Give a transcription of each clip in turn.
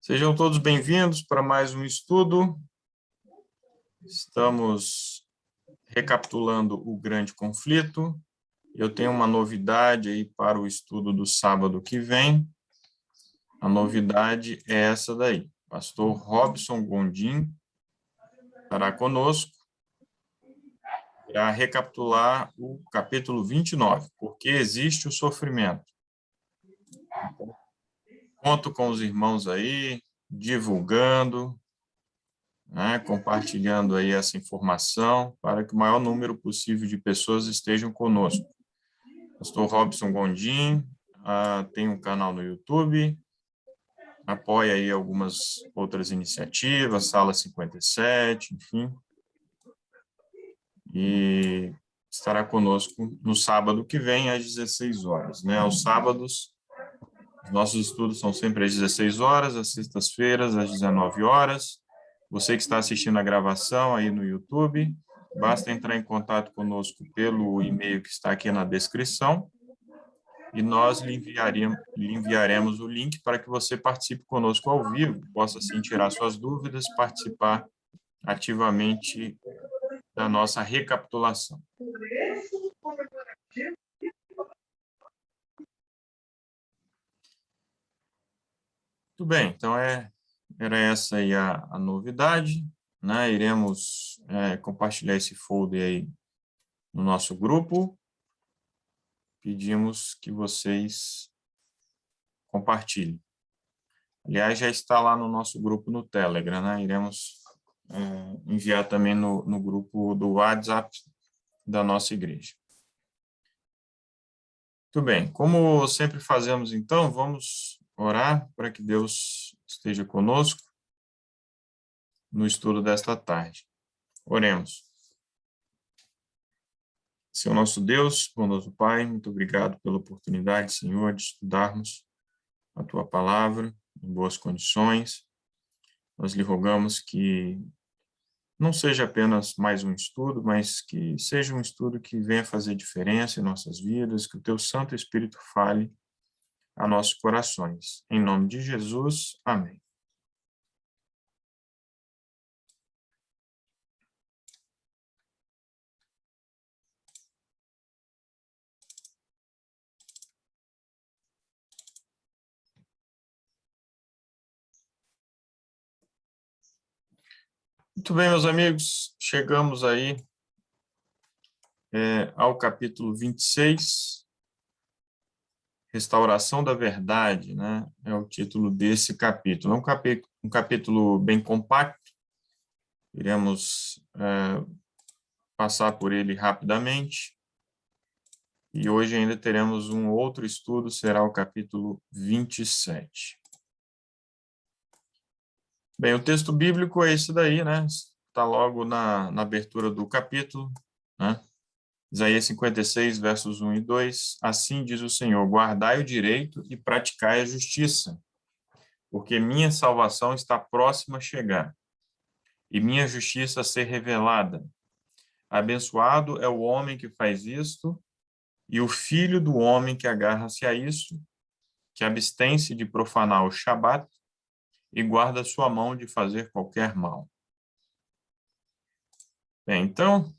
Sejam todos bem-vindos para mais um estudo. Estamos recapitulando o grande conflito. Eu tenho uma novidade aí para o estudo do sábado que vem. A novidade é essa daí. Pastor Robson Gondim estará conosco para recapitular o capítulo 29, porque existe o sofrimento. Conto com os irmãos aí, divulgando, né, compartilhando aí essa informação para que o maior número possível de pessoas estejam conosco. Pastor Robson Gondim tem um canal no YouTube, apoia aí algumas outras iniciativas, Sala 57, enfim, e estará conosco no sábado que vem, às 16 horas. Né? Aos sábados, os nossos estudos são sempre às 16 horas, às sextas-feiras, às 19 horas. Você que está assistindo a gravação aí no YouTube, basta entrar em contato conosco pelo e-mail que está aqui na descrição e nós lhe enviaremos o link para que você participe conosco ao vivo, possa assim tirar suas dúvidas, participar ativamente da nossa recapitulação. Muito bem, então era essa aí a novidade, né? Iremos compartilhar esse folder aí no nosso grupo. Pedimos que vocês compartilhem. Aliás, já está lá no nosso grupo no Telegram, né? Iremos enviar também no grupo do WhatsApp da nossa igreja. Muito bem, como sempre fazemos então, vamos orar para que Deus esteja conosco no estudo desta tarde. Oremos. Senhor nosso Deus, bondoso Pai, muito obrigado pela oportunidade, Senhor, de estudarmos a Tua palavra em boas condições. Nós lhe rogamos que não seja apenas mais um estudo, mas que seja um estudo que venha fazer diferença em nossas vidas, que o Teu Santo Espírito fale a nossos corações. Em nome de Jesus, amém. Muito bem, meus amigos, chegamos aí ao capítulo 26, Restauração da Verdade, né? É o título desse capítulo. É um capítulo bem compacto, iremos passar por ele rapidamente, e hoje ainda teremos um outro estudo, será o capítulo 27. Bem, o texto bíblico é esse daí, né? Está logo na abertura do capítulo, né? Isaías 56, versos 1 e 2. Assim diz o Senhor: guardai o direito e praticai a justiça, porque minha salvação está próxima a chegar, e minha justiça a ser revelada. Abençoado é o homem que faz isto, e o filho do homem que agarra-se a isso, que abstém-se de profanar o Shabat e guarda sua mão de fazer qualquer mal. Bem, então,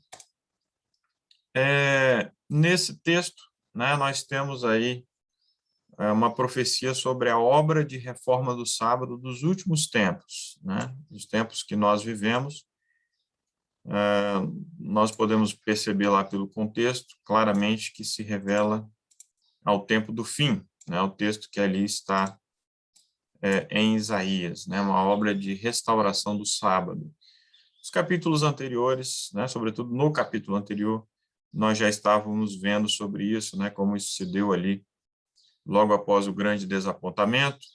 nesse texto, né, nós temos aí uma profecia sobre a obra de reforma do sábado dos últimos tempos, né, dos tempos que nós vivemos. Nós podemos perceber lá pelo contexto, claramente, que se revela ao tempo do fim, né, o texto que ali está em Isaías, né, uma obra de restauração do sábado. Os capítulos anteriores, né, sobretudo no capítulo anterior, nós já estávamos vendo sobre isso, né, como isso se deu ali logo após o grande desapontamento.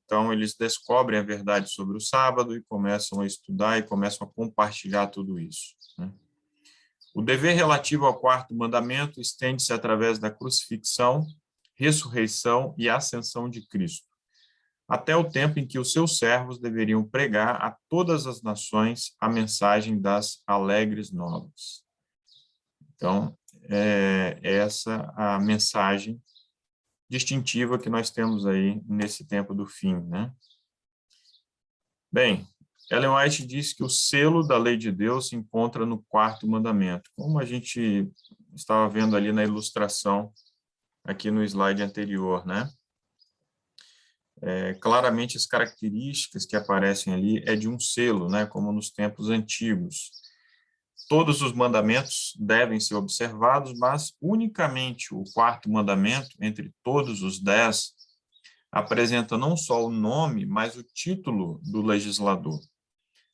Então, eles descobrem a verdade sobre o sábado e começam a estudar e começam a compartilhar tudo isso, né? O dever relativo ao quarto mandamento estende-se através da crucifixão, ressurreição e ascensão de Cristo, até o tempo em que os seus servos deveriam pregar a todas as nações a mensagem das alegres novas. Então, essa a mensagem distintiva que nós temos aí nesse tempo do fim, né? Bem, Ellen White diz que o selo da lei de Deus se encontra no quarto mandamento, como a gente estava vendo ali na ilustração aqui no slide anterior, né? Claramente as características que aparecem ali é de um selo, né? Como nos tempos antigos. Todos os mandamentos devem ser observados, mas unicamente o quarto mandamento, entre todos os 10, apresenta não só o nome, mas o título do legislador.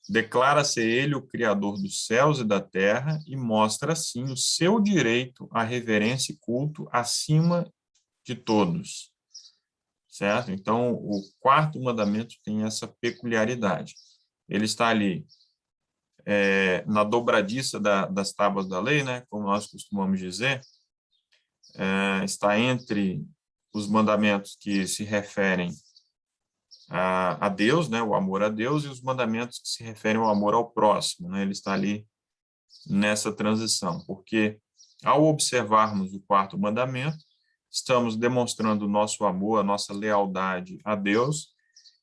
Declara ser ele o Criador dos céus e da terra e mostra, assim, o seu direito à reverência e culto acima de todos, certo? Então, o quarto mandamento tem essa peculiaridade. Ele está ali na dobradiça das tábuas da lei, né, como nós costumamos dizer, está entre os mandamentos que se referem a Deus, né, o amor a Deus, e os mandamentos que se referem ao amor ao próximo, né, ele está ali nessa transição, porque ao observarmos o quarto mandamento, estamos demonstrando o nosso amor, a nossa lealdade a Deus,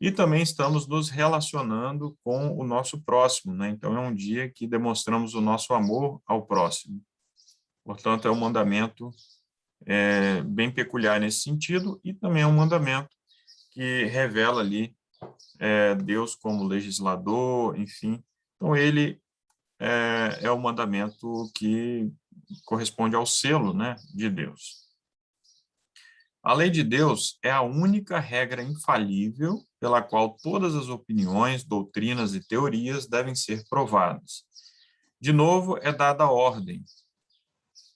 e também estamos nos relacionando com o nosso próximo, né? Então, é um dia que demonstramos o nosso amor ao próximo. Portanto, é um mandamento bem peculiar nesse sentido, e também é um mandamento que revela ali Deus como legislador, enfim. Então, ele é o mandamento que corresponde ao selo, né, de Deus. A lei de Deus é a única regra infalível pela qual todas as opiniões, doutrinas e teorias devem ser provadas. De novo, é dada a ordem.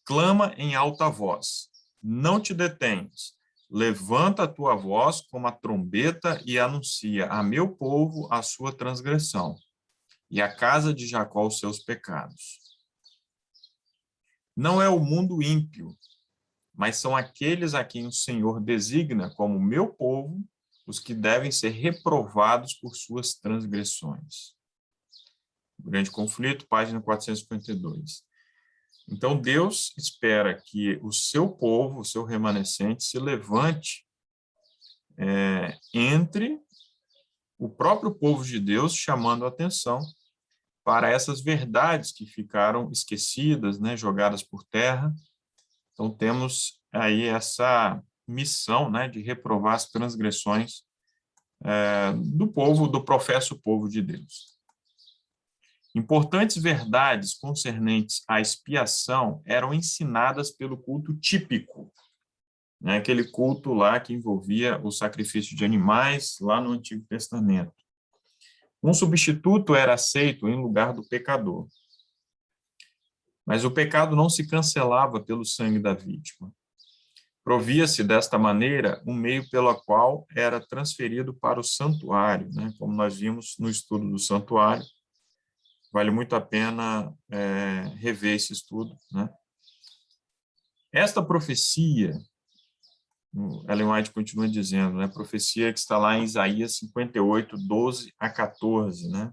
Clama em alta voz. Não te detenhas. Levanta a tua voz como a trombeta e anuncia a meu povo a sua transgressão e a casa de Jacó os seus pecados. Não é o mundo ímpio, mas são aqueles a quem o Senhor designa como meu povo, os que devem ser reprovados por suas transgressões. Grande Conflito, página 452. Então, Deus espera que o seu povo, o seu remanescente, se levante entre o próprio povo de Deus, chamando a atenção para essas verdades que ficaram esquecidas, né, jogadas por terra. Então, temos aí essa missão, né, de reprovar as transgressões do povo, do professo povo de Deus. Importantes verdades concernentes à expiação eram ensinadas pelo culto típico, né, aquele culto lá que envolvia o sacrifício de animais, lá no Antigo Testamento. Um substituto era aceito em lugar do pecador. Mas o pecado não se cancelava pelo sangue da vítima. Provia-se desta maneira um meio pelo qual era transferido para o santuário, né? Como nós vimos no estudo do santuário, vale muito a pena rever esse estudo, né? Esta profecia, Ellen White continua dizendo, né? Profecia que está lá em Isaías 58, 12 a 14, né?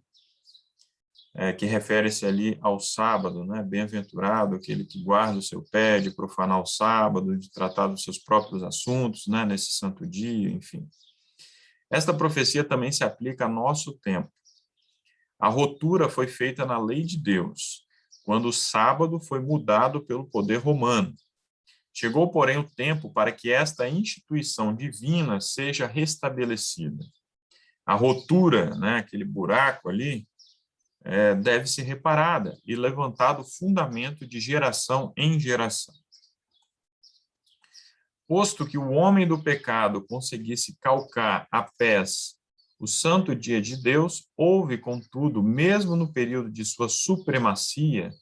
Que refere-se ali ao sábado, né? Bem-aventurado aquele que guarda o seu pé de profanar o sábado, de tratar dos seus próprios assuntos, né? Nesse santo dia, enfim. Esta profecia também se aplica a nosso tempo. A rotura foi feita na lei de Deus, quando o sábado foi mudado pelo poder romano. Chegou, porém, o tempo para que esta instituição divina seja restabelecida. A rotura, né? Aquele buraco ali, deve ser reparada e levantado o fundamento de geração em geração. Posto que o homem do pecado conseguisse calcar a pés o santo dia de Deus, houve, contudo, mesmo no período de sua supremacia,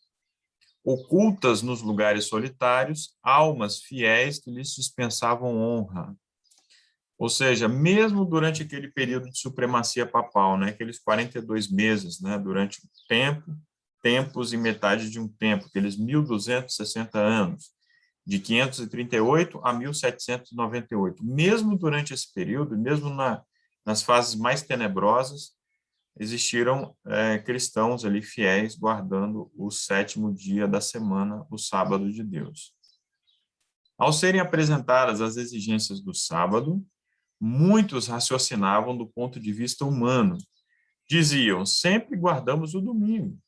ocultas nos lugares solitários, almas fiéis que lhes dispensavam honra. Ou seja, mesmo durante aquele período de supremacia papal, né, aqueles 42 meses, né, durante o tempo, tempos e metade de um tempo, aqueles 1.260 anos, de 538 a 1798. Mesmo durante esse período, mesmo nas fases mais tenebrosas, existiram cristãos ali fiéis guardando o sétimo dia da semana, o sábado de Deus. Ao serem apresentadas as exigências do sábado, muitos raciocinavam do ponto de vista humano. Diziam, sempre guardamos o domingo.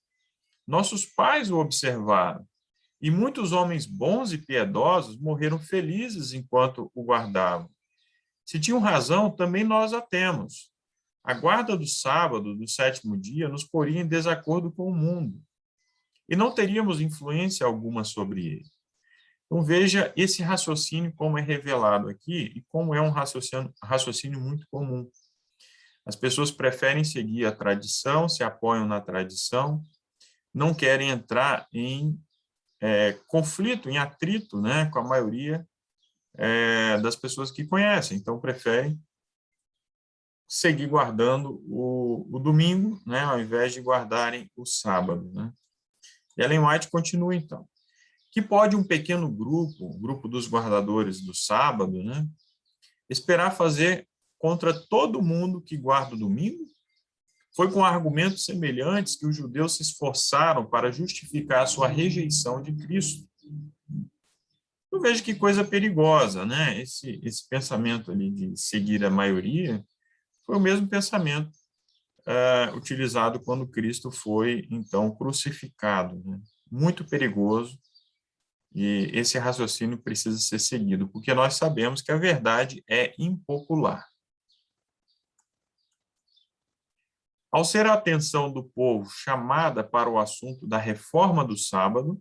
Nossos pais o observaram, e muitos homens bons e piedosos morreram felizes enquanto o guardavam. Se tinham razão, também nós a temos. A guarda do sábado, do sétimo dia, nos poria em desacordo com o mundo, e não teríamos influência alguma sobre ele. Então, veja esse raciocínio como é revelado aqui e como é um raciocínio muito comum. As pessoas preferem seguir a tradição, se apoiam na tradição, não querem entrar em conflito, em atrito, né, com a maioria das pessoas que conhecem. Então, preferem seguir guardando o domingo, né, ao invés de guardarem o sábado. Né? E Ellen White continua, então. Que pode um pequeno grupo, o grupo dos guardadores do sábado, né, esperar fazer contra todo mundo que guarda o domingo? Foi com argumentos semelhantes que os judeus se esforçaram para justificar a sua rejeição de Cristo. Eu vejo que coisa perigosa, né? Esse pensamento ali de seguir a maioria foi o mesmo pensamento utilizado quando Cristo foi, então, crucificado. Né? Muito perigoso, e esse raciocínio precisa ser seguido, porque nós sabemos que a verdade é impopular. Ao ser a atenção do povo chamada para o assunto da reforma do sábado,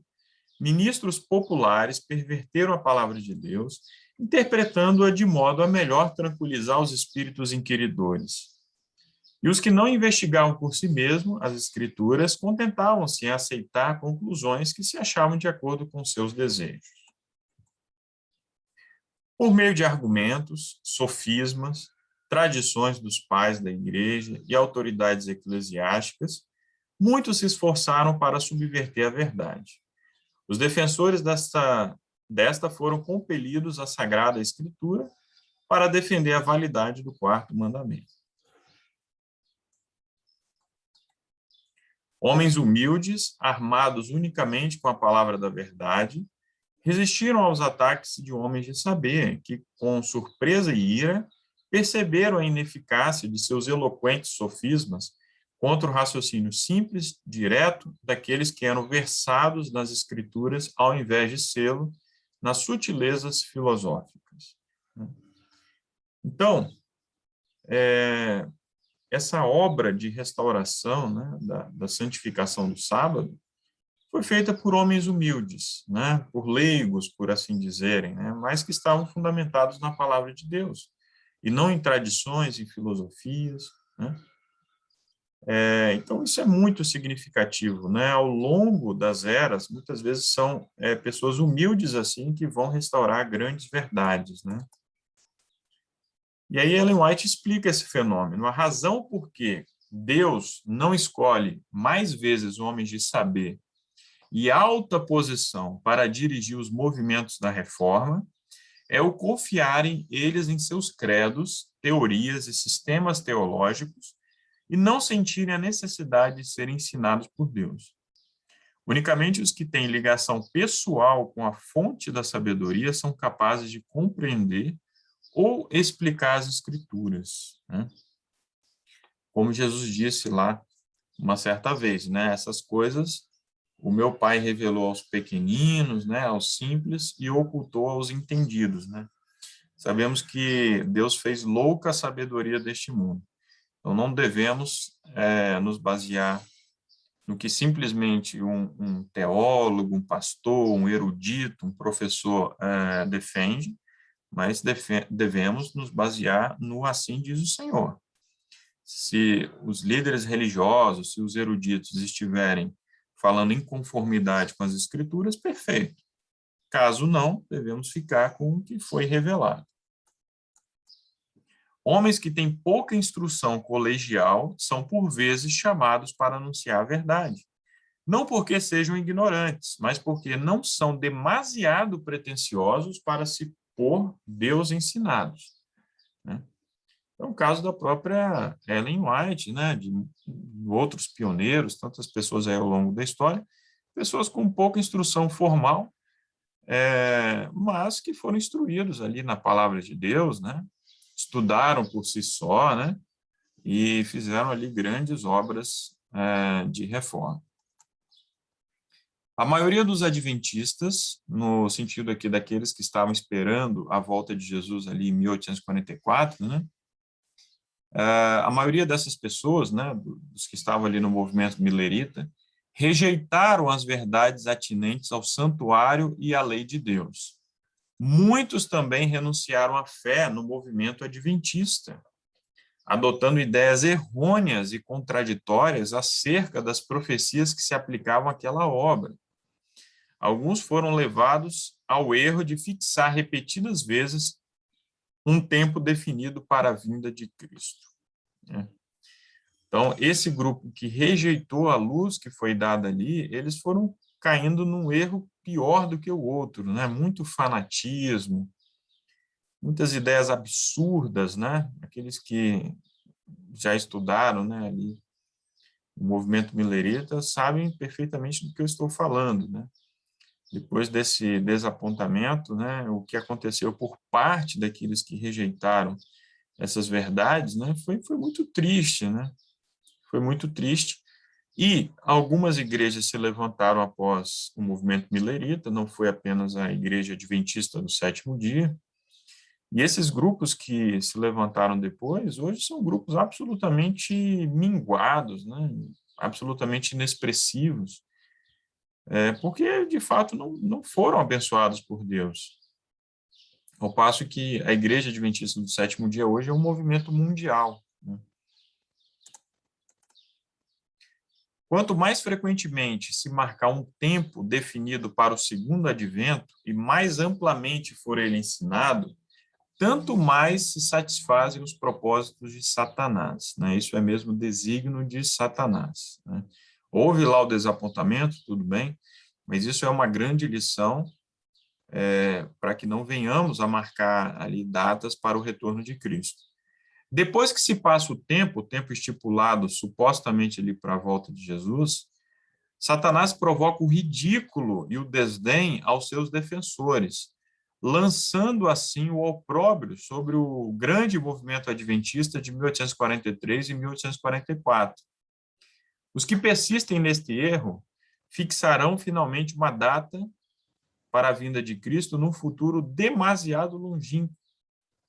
ministros populares perverteram a palavra de Deus, interpretando-a de modo a melhor tranquilizar os espíritos inquiridores. E os que não investigavam por si mesmos as escrituras contentavam-se em aceitar conclusões que se achavam de acordo com seus desejos. Por meio de argumentos, sofismas, tradições dos pais da igreja e autoridades eclesiásticas, muitos se esforçaram para subverter a verdade. Os defensores desta foram compelidos à Sagrada Escritura para defender a validade do quarto mandamento. Homens humildes, armados unicamente com a palavra da verdade, resistiram aos ataques de homens de saber, que, com surpresa e ira, perceberam a ineficácia de seus eloquentes sofismas contra o raciocínio simples, direto, daqueles que eram versados nas escrituras, ao invés de sê-lo nas sutilezas filosóficas. Então, essa obra de restauração, né, da santificação do sábado, foi feita por homens humildes, né, por leigos, por assim dizerem, né, mas que estavam fundamentados na palavra de Deus, e não em tradições, em filosofias. Né. Então, isso é muito significativo. Né, ao longo das eras, muitas vezes são pessoas humildes assim que vão restaurar grandes verdades. Né. E aí Ellen White explica esse fenômeno. A razão por que Deus não escolhe mais vezes homens de saber e alta posição para dirigir os movimentos da reforma é o confiarem eles em seus credos, teorias e sistemas teológicos e não sentirem a necessidade de serem ensinados por Deus. Unicamente os que têm ligação pessoal com a fonte da sabedoria são capazes de compreender ou explicar as escrituras. Né? Como Jesus disse lá uma certa vez, né? Essas coisas o meu Pai revelou aos pequeninos, né, aos simples, e ocultou aos entendidos. Né? Sabemos que Deus fez louca a sabedoria deste mundo. Então, não devemos nos basear no que simplesmente um teólogo, um pastor, um erudito, um professor defende, mas devemos nos basear no assim diz o Senhor. Se os líderes religiosos, se os eruditos estiverem falando em conformidade com as escrituras, perfeito. Caso não, devemos ficar com o que foi revelado. Homens que têm pouca instrução colegial são, por vezes, chamados para anunciar a verdade. Não porque sejam ignorantes, mas porque não são demasiado pretensiosos para se por Deus ensinados. Né? É o caso da própria Ellen White, né, de outros pioneiros, tantas pessoas aí ao longo da história, pessoas com pouca instrução formal, mas que foram instruídos ali na palavra de Deus, né? Estudaram por si só, né? E fizeram ali grandes obras de reforma. A maioria dos adventistas, no sentido aqui daqueles que estavam esperando a volta de Jesus ali em 1844, né? A maioria dessas pessoas, né, dos que estavam ali no movimento milerita, rejeitaram as verdades atinentes ao santuário e à lei de Deus. Muitos também renunciaram à fé no movimento adventista, adotando ideias errôneas e contraditórias acerca das profecias que se aplicavam àquela obra. Alguns foram levados ao erro de fixar repetidas vezes um tempo definido para a vinda de Cristo. Então, esse grupo que rejeitou a luz que foi dada ali, eles foram caindo num erro pior do que o outro, né? Muito fanatismo, muitas ideias absurdas, né? Aqueles que já estudaram, né, ali o movimento milerita sabem perfeitamente do que eu estou falando, né? Depois desse desapontamento, né, o que aconteceu por parte daqueles que rejeitaram essas verdades, né, foi muito triste, né? Foi muito triste. E algumas igrejas se levantaram após o movimento milerita, não foi apenas a Igreja Adventista do Sétimo Dia. E esses grupos que se levantaram depois, hoje são grupos absolutamente minguados, né? Absolutamente inexpressivos, porque, de fato, não foram abençoados por Deus. Ao passo que a Igreja Adventista do Sétimo Dia hoje é um movimento mundial, né? Quanto mais frequentemente se marcar um tempo definido para o segundo advento e mais amplamente for ele ensinado, tanto mais se satisfazem os propósitos de Satanás, né? Isso é mesmo desígnio de Satanás, né? Houve lá o desapontamento, tudo bem, mas isso é uma grande lição para que não venhamos a marcar ali datas para o retorno de Cristo. Depois que se passa o tempo estipulado supostamente ali para a volta de Jesus, Satanás provoca o ridículo e o desdém aos seus defensores, lançando assim o opróbrio sobre o grande movimento adventista de 1843 e 1844. Os que persistem neste erro fixarão finalmente uma data para a vinda de Cristo num futuro demasiado longínquo,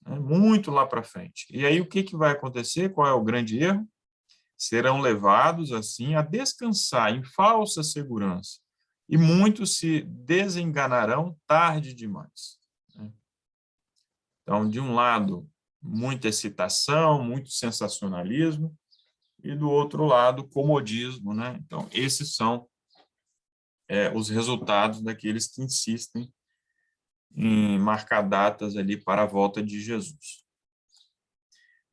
né? Muito lá para frente. E aí o que vai acontecer? Qual é o grande erro? Serão levados, assim, a descansar em falsa segurança, e muitos se desenganarão tarde demais, né? Então, de um lado, muita excitação, muito sensacionalismo, e do outro lado, comodismo, né? Então, esses são os resultados daqueles que insistem em marcar datas ali para a volta de Jesus.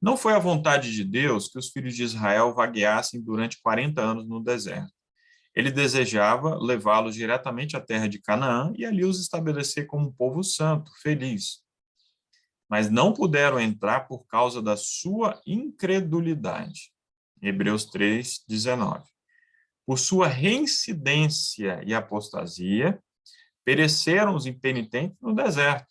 Não foi a vontade de Deus que os filhos de Israel vagueassem durante 40 anos no deserto. Ele desejava levá-los diretamente à terra de Canaã e ali os estabelecer como um povo santo, feliz. Mas não puderam entrar por causa da sua incredulidade. Hebreus 3, 19. Por sua reincidência e apostasia, pereceram os impenitentes no deserto,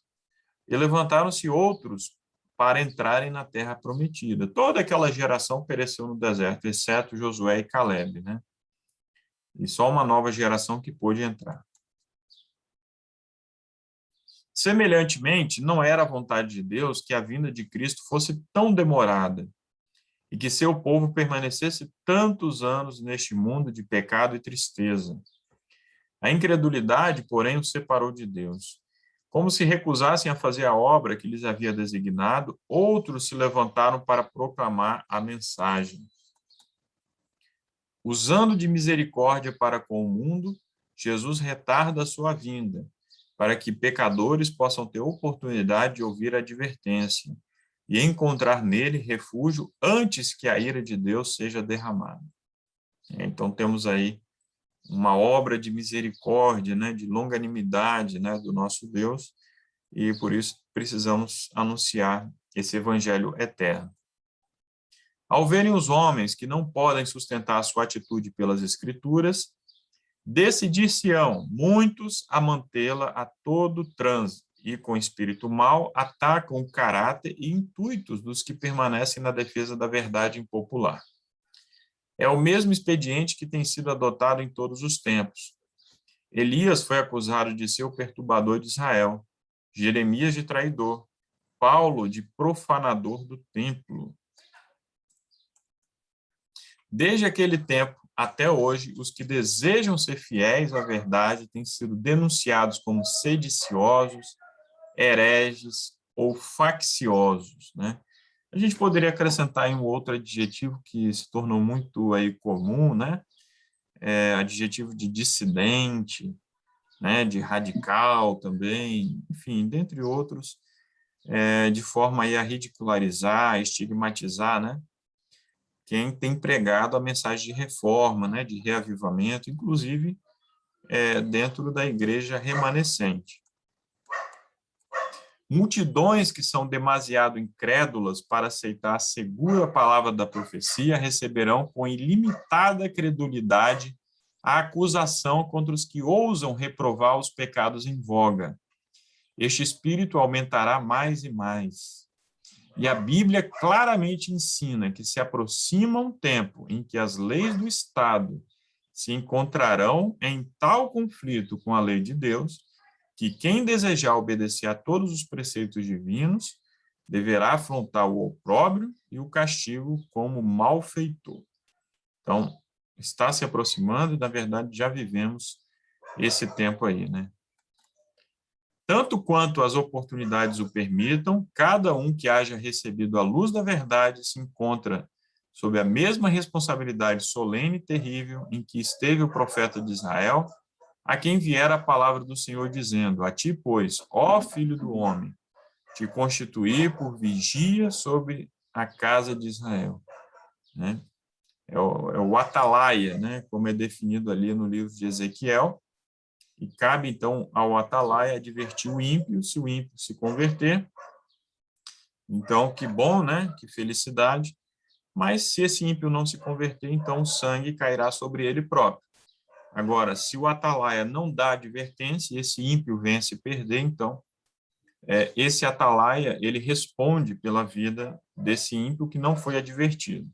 e levantaram-se outros para entrarem na terra prometida. Toda aquela geração pereceu no deserto, exceto Josué e Caleb, né? E só uma nova geração que pôde entrar. Semelhantemente, não era a vontade de Deus que a vinda de Cristo fosse tão demorada e que seu povo permanecesse tantos anos neste mundo de pecado e tristeza. A incredulidade, porém, os separou de Deus. Como se recusassem a fazer a obra que lhes havia designado, outros se levantaram para proclamar a mensagem. Usando de misericórdia para com o mundo, Jesus retarda a sua vinda, para que pecadores possam ter oportunidade de ouvir a advertência e encontrar nele refúgio antes que a ira de Deus seja derramada. Então, temos aí uma obra de misericórdia, né, de longanimidade, né, do nosso Deus, e por isso precisamos anunciar esse evangelho eterno. Ao verem os homens que não podem sustentar a sua atitude pelas Escrituras, Decidir-se-ão muitos a mantê-la a todo trânsito, e com espírito mau atacam o caráter e intuitos dos que permanecem na defesa da verdade impopular. É o mesmo expediente que tem sido adotado em todos os tempos. Elias foi acusado de ser o perturbador de Israel, Jeremias de traidor, Paulo de profanador do templo. Desde aquele tempo até hoje, os que desejam ser fiéis à verdade têm sido denunciados como sediciosos, hereges ou facciosos, né? A gente poderia acrescentar um outro adjetivo que se tornou muito aí comum, né? Adjetivo de dissidente, né? De radical também, enfim, dentre outros, de forma aí a ridicularizar, estigmatizar, né? Quem tem pregado a mensagem de reforma, né? De reavivamento, inclusive dentro da igreja remanescente. Multidões que são demasiado incrédulas para aceitar a segura palavra da profecia receberão com ilimitada credulidade a acusação contra os que ousam reprovar os pecados em voga. Este espírito aumentará mais e mais. E a Bíblia claramente ensina que se aproxima um tempo em que as leis do Estado se encontrarão em tal conflito com a lei de Deus, que quem desejar obedecer a todos os preceitos divinos deverá afrontar o opróbrio e o castigo como malfeitor. Então, está se aproximando e, na verdade, já vivemos esse tempo aí, né? Tanto quanto as oportunidades o permitam, cada um que haja recebido a luz da verdade se encontra sob a mesma responsabilidade solene e terrível em que esteve o profeta de Israel, a quem viera a palavra do Senhor dizendo: a ti, pois, ó filho do homem, te constituí por vigia sobre a casa de Israel. Né? É o atalaia, né? Como é definido ali no livro de Ezequiel, e cabe, então, ao atalaia advertir o ímpio, se o ímpio se converter. Então, que bom, né? Que felicidade. Mas se esse ímpio não se converter, então o sangue cairá sobre ele próprio. Agora, se o atalaia não dá advertência e esse ímpio vem a se perder, então, esse atalaia, ele responde pela vida desse ímpio que não foi advertido.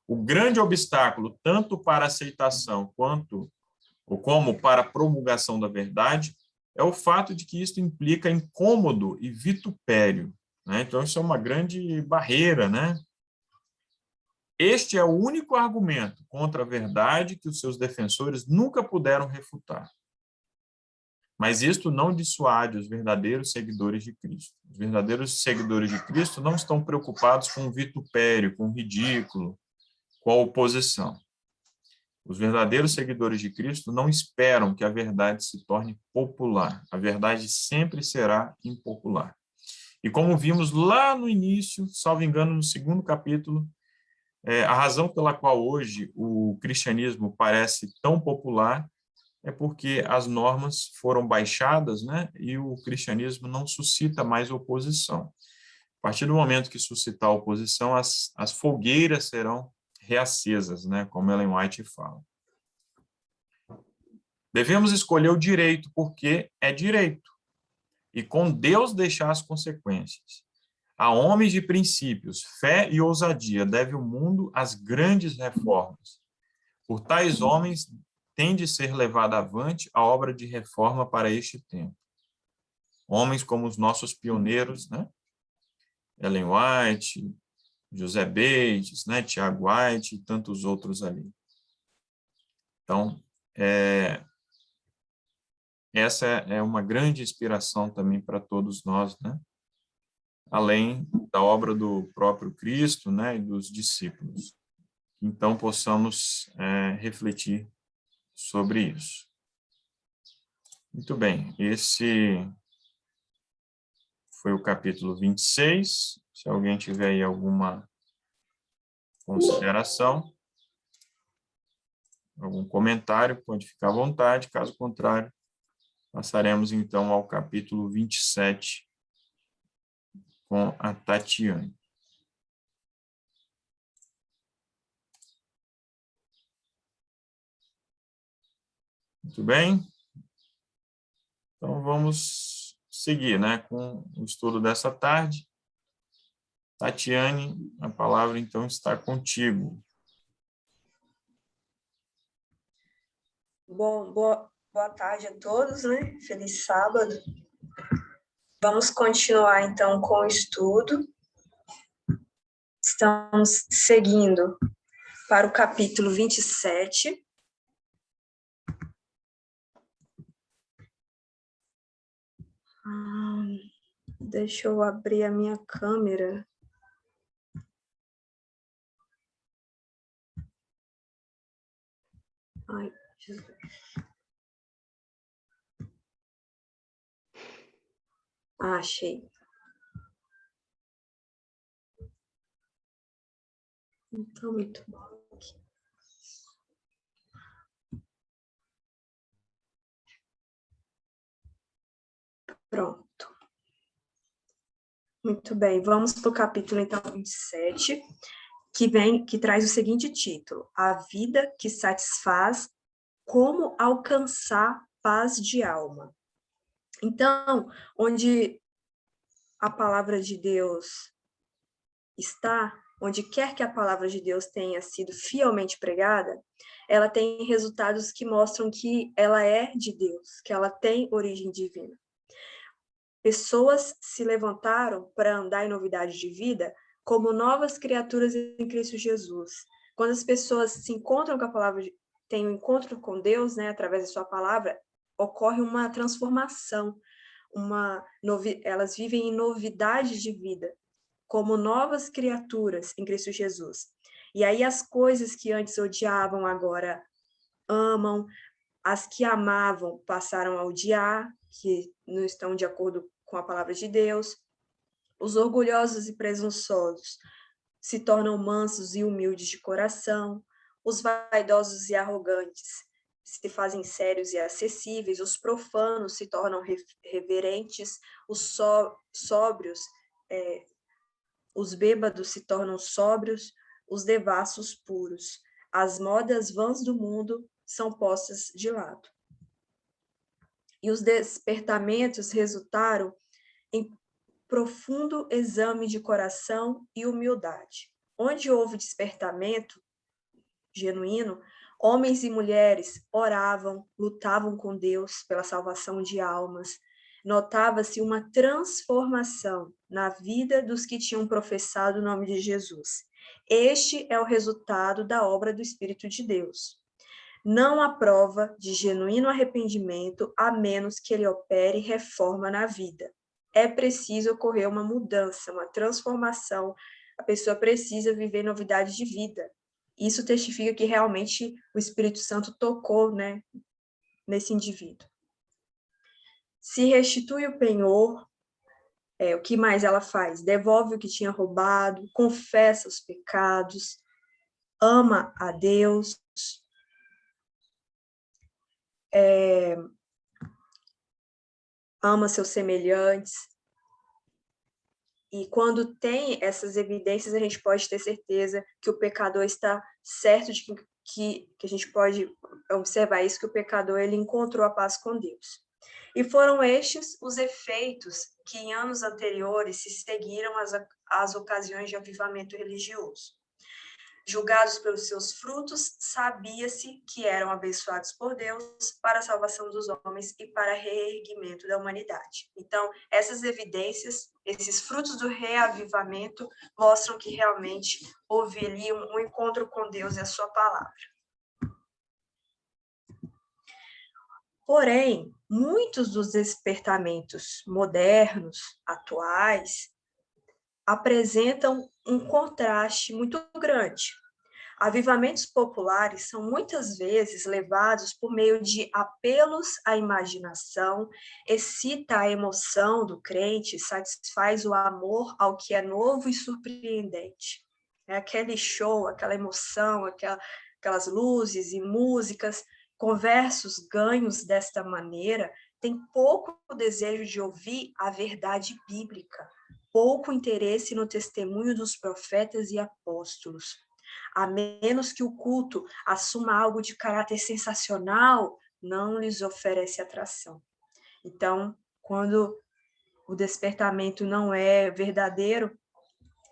O grande obstáculo, tanto para a aceitação como para a promulgação da verdade, é o fato de que isso implica incômodo e vitupério, né? Então, isso é uma grande barreira, né? Este é o único argumento contra a verdade que os seus defensores nunca puderam refutar. Mas isto não dissuade os verdadeiros seguidores de Cristo. Os verdadeiros seguidores de Cristo não estão preocupados com o vitupério, com o ridículo, com a oposição. Os verdadeiros seguidores de Cristo não esperam que a verdade se torne popular. A verdade sempre será impopular. E como vimos lá no início, salvo engano, no 2º capítulo, a razão pela qual hoje o cristianismo parece tão popular é porque as normas foram baixadas, né? E o cristianismo não suscita mais oposição. A partir do momento que suscitar oposição, as fogueiras serão reacesas, né? Como Ellen White fala. Devemos escolher o direito porque é direito, e com Deus deixar as consequências. A homens de princípios, fé e ousadia deve o mundo às grandes reformas. Por tais homens tem de ser levada avante a obra de reforma para este tempo. Homens como os nossos pioneiros, né? Ellen White, José Bates, né? Tiago White e tantos outros ali. Então, essa é uma grande inspiração também para todos nós, né? Além da obra do próprio Cristo, né? E dos discípulos. Então, possamos refletir sobre isso. Muito bem, esse foi o capítulo 26. Se alguém tiver aí alguma consideração, algum comentário, pode ficar à vontade. Caso contrário, passaremos então ao capítulo 27 com a Tatiane. Muito bem. Então, vamos seguir, né, com o estudo dessa tarde. Tatiane, a palavra, então, está contigo. Bom, boa tarde a todos, né? Feliz sábado. Vamos continuar, então, com o estudo. Estamos seguindo para o capítulo 27. Deixa eu abrir a minha câmera. Ai, Jesus. Achei. Não está muito bom aqui. Pronto. Muito bem, vamos para o capítulo, então, 27, que traz o seguinte título: A vida que satisfaz, como alcançar paz de alma. Então, onde a palavra de Deus está, onde quer que a palavra de Deus tenha sido fielmente pregada, ela tem resultados que mostram que ela é de Deus, que ela tem origem divina. Pessoas se levantaram para andar em novidade de vida como novas criaturas em Cristo Jesus. Quando as pessoas se encontram com a palavra, têm um encontro com Deus, né, através da sua palavra, ocorre uma transformação, elas vivem em novidade de vida, como novas criaturas em Cristo Jesus. E aí as coisas que antes odiavam agora amam, as que amavam passaram a odiar, que não estão de acordo com a palavra de Deus. Os orgulhosos e presunçosos se tornam mansos e humildes de coração. Os vaidosos e arrogantes se fazem sérios e acessíveis. Os profanos se tornam reverentes. Os sóbrios, os bêbados se tornam sóbrios. Os devassos puros. As modas vãs do mundo são postas de lado. E os despertamentos resultaram em profundo exame de coração e humildade. Onde houve despertamento genuíno, homens e mulheres oravam, lutavam com Deus pela salvação de almas. Notava-se uma transformação na vida dos que tinham professado o nome de Jesus. Este é o resultado da obra do Espírito de Deus. Não há prova de genuíno arrependimento a menos que ele opere reforma na vida. É preciso ocorrer uma mudança, uma transformação. A pessoa precisa viver novidade de vida. Isso testifica que realmente o Espírito Santo tocou, né, nesse indivíduo. Se restitui o penhor, o que mais ela faz? Devolve o que tinha roubado, confessa os pecados, ama a Deus, ama seus semelhantes. E quando tem essas evidências, a gente pode ter certeza que o pecador está certo de que a gente pode observar isso, que o pecador ele encontrou a paz com Deus. E foram estes os efeitos que em anos anteriores se seguiram às ocasiões de avivamento religioso. Julgados pelos seus frutos, sabia-se que eram abençoados por Deus para a salvação dos homens e para reerguimento da humanidade. Então, essas evidências, esses frutos do reavivamento, mostram que realmente houve ali um encontro com Deus e a sua palavra. Porém, muitos dos despertamentos modernos, atuais, apresentam um contraste muito grande. Avivamentos populares são muitas vezes levados por meio de apelos à imaginação, excita a emoção do crente, satisfaz o amor ao que é novo e surpreendente. É aquele show, aquela emoção, aquelas luzes e músicas, conversos ganhos desta maneira, têm pouco desejo de ouvir a verdade bíblica, pouco interesse no testemunho dos profetas e apóstolos. A menos que o culto assuma algo de caráter sensacional, não lhes oferece atração. Então, quando o despertamento não é verdadeiro,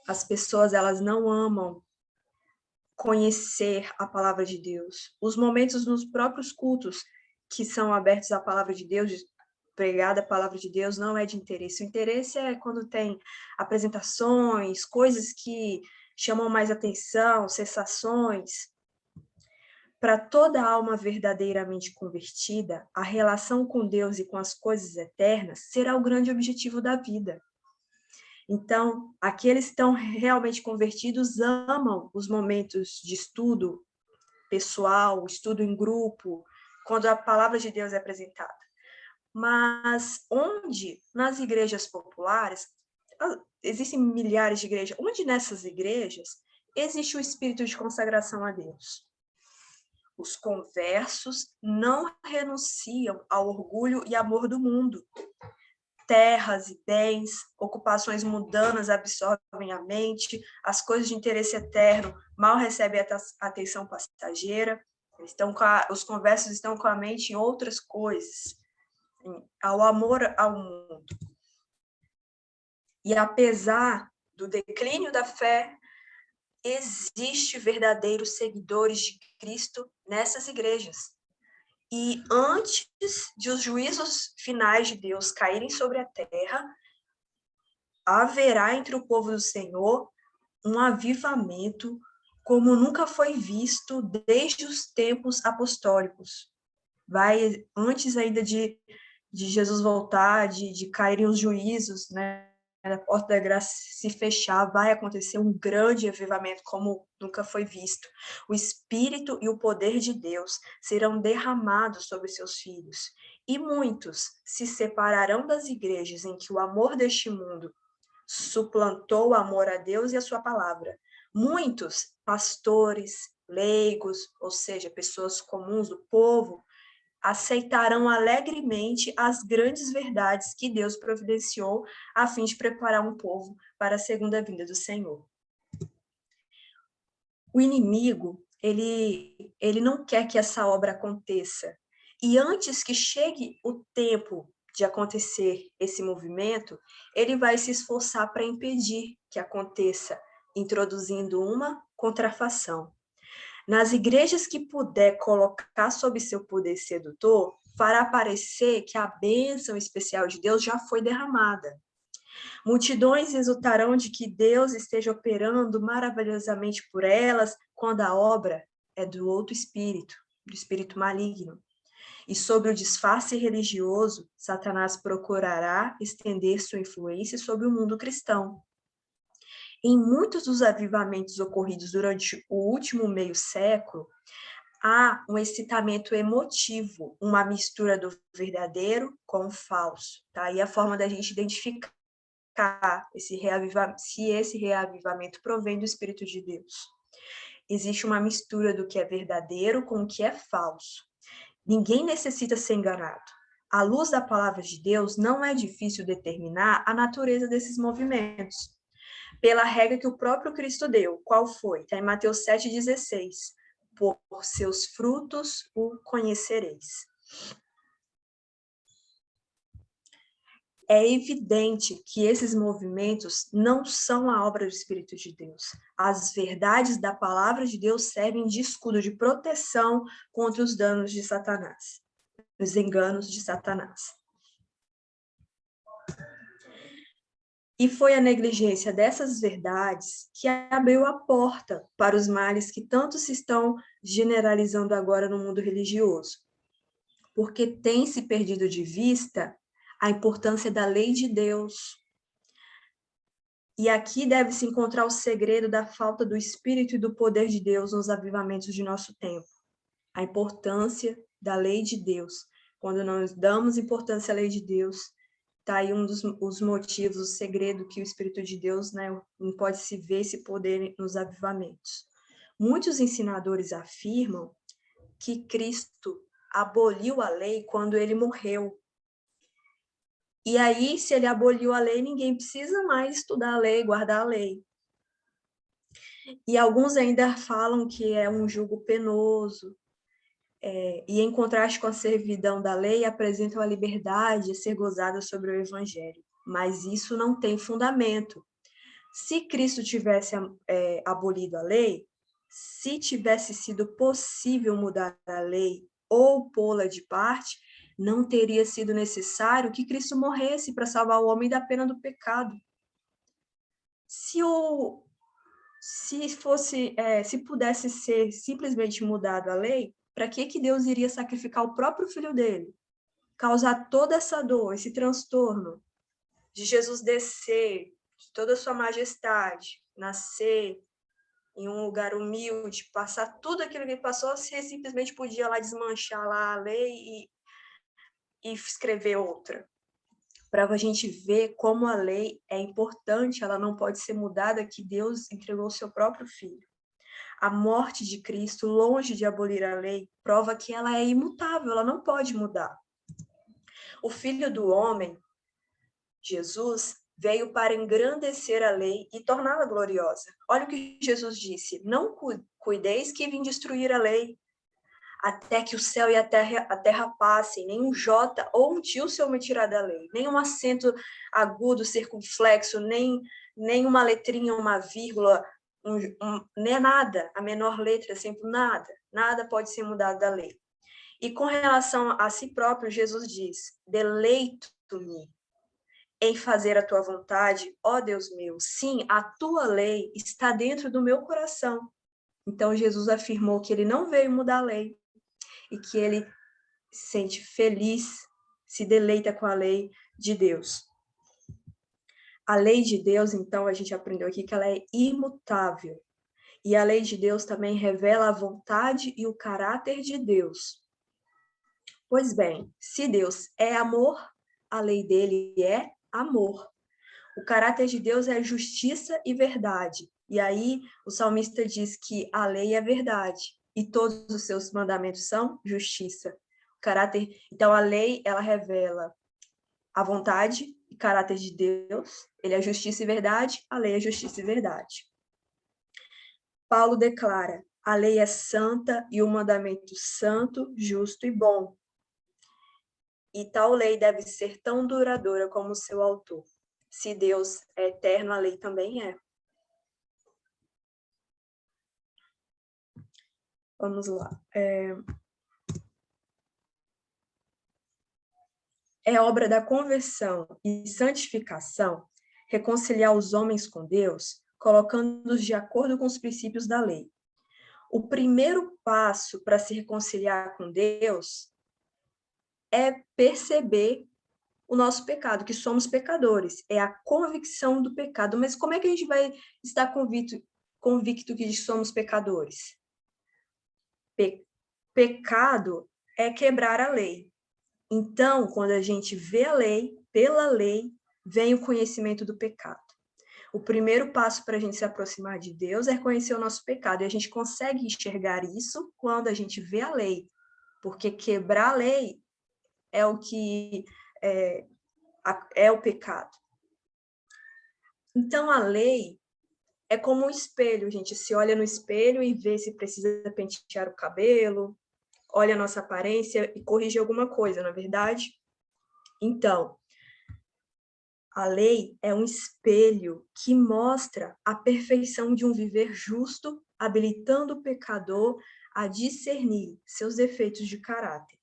as pessoas elas não amam conhecer a palavra de Deus. Os momentos nos próprios cultos que são abertos à palavra de Deus, pregada a palavra de Deus, não é de interesse. O interesse é quando tem apresentações, coisas que chamam mais atenção, sensações. Para toda alma verdadeiramente convertida, a relação com Deus e com as coisas eternas será o grande objetivo da vida. Então, aqueles que estão realmente convertidos amam os momentos de estudo pessoal, estudo em grupo, quando a palavra de Deus é apresentada. Mas onde, nas igrejas populares, existem milhares de igrejas, onde nessas igrejas existe o espírito de consagração a Deus? Os conversos não renunciam ao orgulho e amor do mundo. Terras e bens, ocupações mundanas absorvem a mente, as coisas de interesse eterno mal recebem a atenção passageira, os conversos estão com a mente em outras coisas, ao amor ao mundo. E apesar do declínio da fé, existe verdadeiros seguidores de Cristo nessas igrejas. E antes de os juízos finais de Deus caírem sobre a terra, haverá entre o povo do Senhor um avivamento como nunca foi visto desde os tempos apostólicos. Antes ainda de Jesus voltar, de caírem os juízos, né, a porta da graça se fechar, vai acontecer um grande avivamento como nunca foi visto. O Espírito e o poder de Deus serão derramados sobre seus filhos, e muitos se separarão das igrejas em que o amor deste mundo suplantou o amor a Deus e a sua palavra. Muitos pastores, leigos, ou seja, pessoas comuns do povo, aceitarão alegremente as grandes verdades que Deus providenciou a fim de preparar um povo para a segunda vinda do Senhor. O inimigo, ele não quer que essa obra aconteça. E antes que chegue o tempo de acontecer esse movimento, ele vai se esforçar para impedir que aconteça, introduzindo uma contrafação. Nas igrejas que puder colocar sob seu poder sedutor, fará parecer que a bênção especial de Deus já foi derramada. Multidões exultarão de que Deus esteja operando maravilhosamente por elas, quando a obra é do outro espírito, do espírito maligno. E sobre o disfarce religioso, Satanás procurará estender sua influência sobre o mundo cristão. Em muitos dos avivamentos ocorridos durante o último meio século, há um excitamento emotivo, uma mistura do verdadeiro com o falso. Tá? Aí a forma da gente identificar se esse reavivamento provém do Espírito de Deus. Existe uma mistura do que é verdadeiro com o que é falso. Ninguém necessita ser enganado. À luz da palavra de Deus, não é difícil determinar a natureza desses movimentos. Pela regra que o próprio Cristo deu. Qual foi? Está em Mateus 7,16. Por seus frutos o conhecereis. É evidente que esses movimentos não são a obra do Espírito de Deus. As verdades da palavra de Deus servem de escudo de proteção contra os danos de Satanás, os enganos de Satanás. E foi a negligência dessas verdades que abriu a porta para os males que tanto se estão generalizando agora no mundo religioso. Porque tem se perdido de vista a importância da lei de Deus. E aqui deve-se encontrar o segredo da falta do Espírito e do poder de Deus nos avivamentos de nosso tempo. A importância da lei de Deus. Quando nós damos importância à lei de Deus, está aí um dos motivos, o segredo que o Espírito de Deus, né, não pode se ver esse poder nos avivamentos. Muitos ensinadores afirmam que Cristo aboliu a lei quando ele morreu. E aí, se ele aboliu a lei, ninguém precisa mais estudar a lei, guardar a lei. E alguns ainda falam que é um jugo penoso. e em contraste com a servidão da lei, apresentam a liberdade a ser gozada sobre o evangelho. Mas isso não tem fundamento. Se Cristo tivesse abolido a lei, se tivesse sido possível mudar a lei ou pô-la de parte, não teria sido necessário que Cristo morresse para salvar o homem da pena do pecado. Se pudesse ser simplesmente mudado a lei, para que Deus iria sacrificar o próprio filho dele? Causar toda essa dor, esse transtorno de Jesus descer de toda a sua majestade, nascer em um lugar humilde, passar tudo aquilo que ele passou, se ele simplesmente podia lá desmanchar lá a lei e escrever outra. Para a gente ver como a lei é importante, ela não pode ser mudada, que Deus entregou o seu próprio filho. A morte de Cristo, longe de abolir a lei, prova que ela é imutável, ela não pode mudar. O Filho do Homem, Jesus, veio para engrandecer a lei e torná-la gloriosa. Olha o que Jesus disse: não cuideis que vim destruir a lei, até que o céu e a terra passem, nem um jota ou um tio se omitirá da lei, nem um acento agudo, circunflexo, nem uma letrinha, uma vírgula, nem nada, a menor letra, sempre nada pode ser mudado da lei. E com relação a si próprio, Jesus diz: deleito-me em fazer a tua vontade, ó Deus meu. Sim, a tua lei está dentro do meu coração. Então, Jesus afirmou que ele não veio mudar a lei e que ele se sente feliz, se deleita com a lei de Deus. A lei de Deus, então, a gente aprendeu aqui que ela é imutável. E a lei de Deus também revela a vontade e o caráter de Deus. Pois bem, se Deus é amor, a lei dele é amor. O caráter de Deus é justiça e verdade. E aí o salmista diz que a lei é verdade e todos os seus mandamentos são justiça. O caráter, então a lei, ela revela a vontade e caráter de Deus. Ele é justiça e verdade, a lei é justiça e verdade. Paulo declara: a lei é santa e o mandamento santo, justo e bom. E tal lei deve ser tão duradoura como o seu autor. Se Deus é eterno, a lei também é. Vamos lá. É obra da conversão e santificação reconciliar os homens com Deus, colocando-os de acordo com os princípios da lei. O primeiro passo para se reconciliar com Deus é perceber o nosso pecado, que somos pecadores. É a convicção do pecado. Mas como é que a gente vai estar convicto que somos pecadores? Pecado é quebrar a lei. Então, quando a gente vê a lei, pela lei, vem o conhecimento do pecado. O primeiro passo para a gente se aproximar de Deus é conhecer o nosso pecado. E a gente consegue enxergar isso quando a gente vê a lei. Porque quebrar a lei é o que é o pecado. Então, a lei é como um espelho. A gente se olha no espelho e vê se precisa pentear o cabelo, olha a nossa aparência e corrige alguma coisa, não é verdade? Então, a lei é um espelho que mostra a perfeição de um viver justo, habilitando o pecador a discernir seus defeitos de caráter.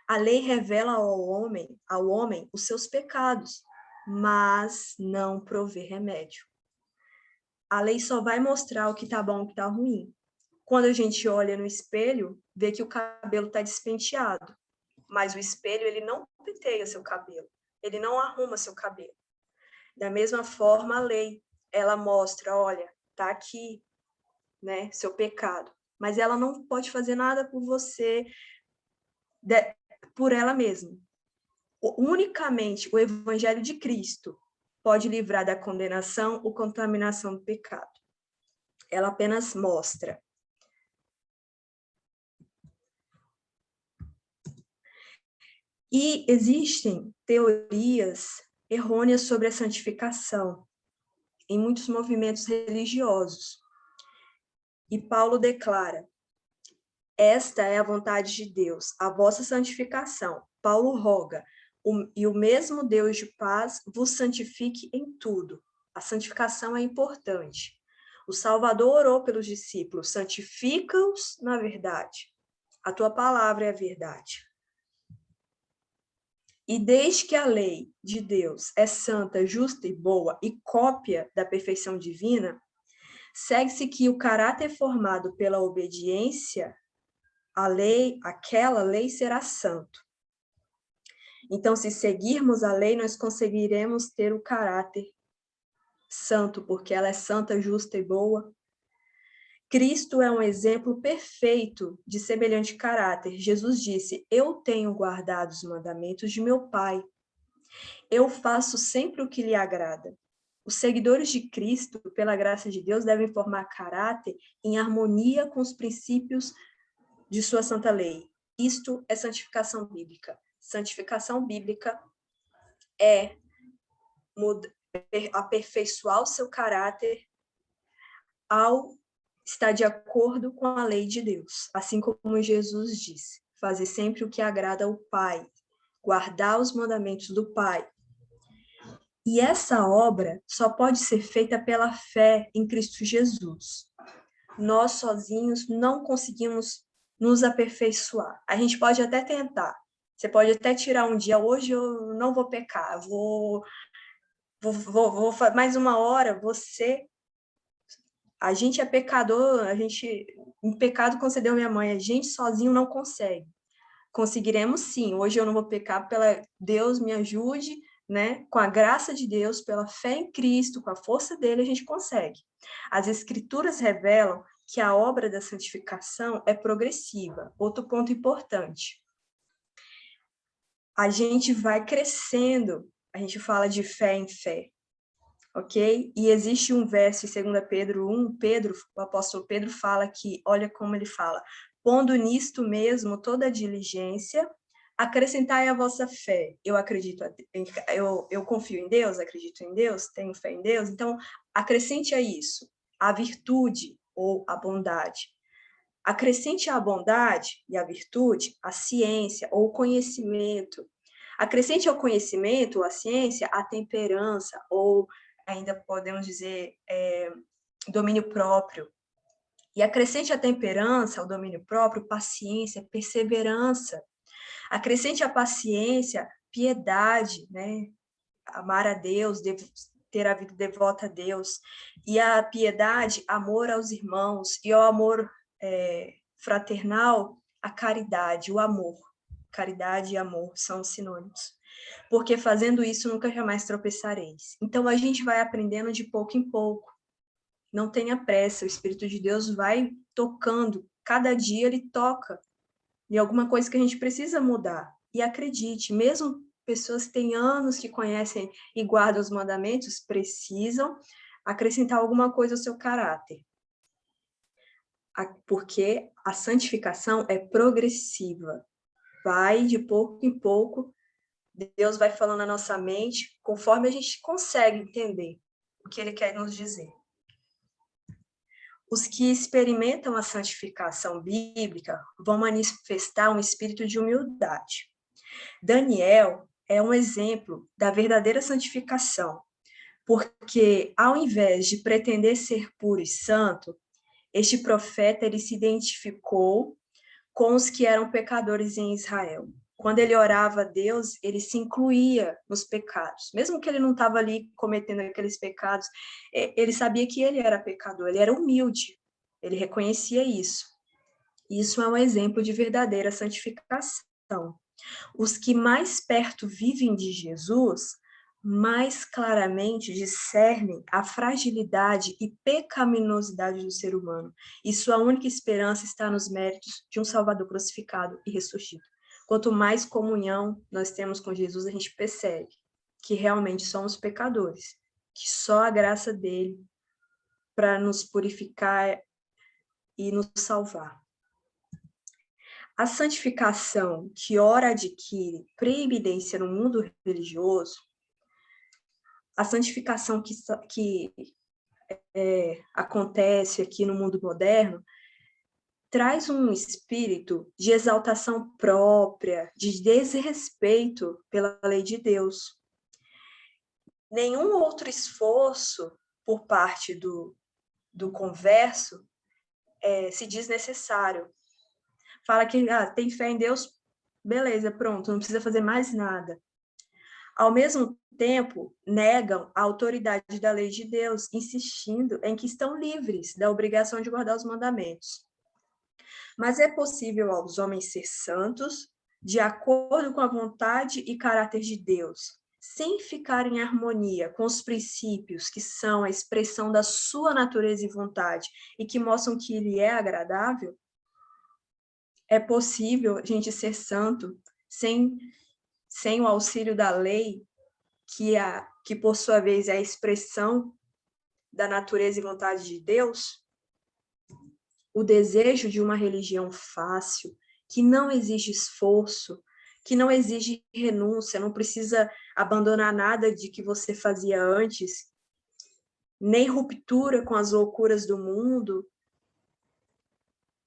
A lei revela ao homem os seus pecados, mas não provê remédio. A lei só vai mostrar o que está bom e o que está ruim. Quando a gente olha no espelho, vê que o cabelo está despenteado, mas o espelho ele não penteia seu cabelo, ele não arruma seu cabelo. Da mesma forma, a lei, ela mostra, olha, tá aqui, né, seu pecado, mas ela não pode fazer nada por você, por ela mesma. Unicamente o Evangelho de Cristo pode livrar da condenação ou contaminação do pecado. Ela apenas mostra. E existem teorias errôneas sobre a santificação em muitos movimentos religiosos. E Paulo declara: Esta é a vontade de Deus, a vossa santificação. Paulo roga, e o mesmo Deus de paz vos santifique em tudo. A santificação é importante. O Salvador orou pelos discípulos, santifica-os na verdade. A tua palavra é a verdade. E desde que a lei de Deus é santa, justa e boa e cópia da perfeição divina, segue-se que o caráter formado pela obediência à lei, aquela lei será santo. Então, se seguirmos a lei, nós conseguiremos ter o caráter santo, porque ela é santa, justa e boa. Cristo é um exemplo perfeito de semelhante caráter. Jesus disse: eu tenho guardado os mandamentos de meu Pai. Eu faço sempre o que lhe agrada. Os seguidores de Cristo, pela graça de Deus, devem formar caráter em harmonia com os princípios de sua santa lei. Isto é santificação bíblica. Santificação bíblica é aperfeiçoar o seu caráter ao estar de acordo com a lei de Deus. Assim como Jesus disse, fazer sempre o que agrada ao Pai, guardar os mandamentos do Pai. E essa obra só pode ser feita pela fé em Cristo Jesus. Nós sozinhos não conseguimos nos aperfeiçoar. A gente pode até tentar. Você pode até tirar um dia, hoje eu não vou pecar, vou mais uma hora, a gente é pecador, em pecado concedeu minha mãe, a gente sozinho não consegue. Conseguiremos sim, hoje eu não vou pecar, Deus me ajude, né? Com a graça de Deus, pela fé em Cristo, com a força dele, a gente consegue. As escrituras revelam que a obra da santificação é progressiva. Outro ponto importante. A gente vai crescendo, a gente fala de fé em fé, ok? E existe um verso em 2 Pedro 1, o apóstolo Pedro fala que, olha como ele fala, pondo nisto mesmo toda a diligência, acrescentai a vossa fé. Eu confio em Deus, acredito em Deus, tenho fé em Deus, então acrescente a isso a virtude ou a bondade. Acrescente à bondade e à virtude a ciência ou o conhecimento. Acrescente ao conhecimento ou à ciência a temperança ou ainda podemos dizer domínio próprio. E acrescente à temperança, ao domínio próprio, paciência, perseverança. Acrescente à paciência, piedade, né? Amar a Deus, ter a vida devota a Deus. E a piedade, amor aos irmãos. E ao amor fraternal, a caridade, o amor. Caridade e amor são sinônimos. Porque fazendo isso nunca jamais tropeçareis. Então a gente vai aprendendo de pouco em pouco. Não tenha pressa, o Espírito de Deus vai tocando. Cada dia ele toca em alguma coisa que a gente precisa mudar. E acredite, mesmo pessoas que têm anos que conhecem e guardam os mandamentos, precisam acrescentar alguma coisa ao seu caráter. Porque a santificação é progressiva. Vai de pouco em pouco, Deus vai falando na nossa mente, conforme a gente consegue entender o que ele quer nos dizer. Os que experimentam a santificação bíblica vão manifestar um espírito de humildade. Daniel é um exemplo da verdadeira santificação, porque ao invés de pretender ser puro e santo, este profeta ele se identificou com os que eram pecadores em Israel. Quando ele orava a Deus, ele se incluía nos pecados. Mesmo que ele não estava ali cometendo aqueles pecados, ele sabia que ele era pecador, ele era humilde, ele reconhecia isso. Isso é um exemplo de verdadeira santificação. Os que mais perto vivem de Jesus, mais claramente discernem a fragilidade e pecaminosidade do ser humano. E sua única esperança está nos méritos de um Salvador crucificado e ressurgido. Quanto mais comunhão nós temos com Jesus, a gente percebe que realmente somos pecadores, que só a graça dele para nos purificar e nos salvar. A santificação que ora adquire preeminência no mundo religioso, a santificação que acontece aqui no mundo moderno, traz um espírito de exaltação própria, de desrespeito pela lei de Deus. Nenhum outro esforço por parte do converso se diz necessário. Fala que tem fé em Deus, beleza, pronto, não precisa fazer mais nada. Ao mesmo tempo, negam a autoridade da lei de Deus, insistindo em que estão livres da obrigação de guardar os mandamentos. Mas é possível aos homens ser santos, de acordo com a vontade e caráter de Deus, sem ficar em harmonia com os princípios que são a expressão da sua natureza e vontade e que mostram que ele é agradável? É possível a gente ser santo sem o auxílio da lei, que por sua vez é a expressão da natureza e vontade de Deus? O desejo de uma religião fácil, que não exige esforço, que não exige renúncia, não precisa abandonar nada de que você fazia antes, nem ruptura com as loucuras do mundo,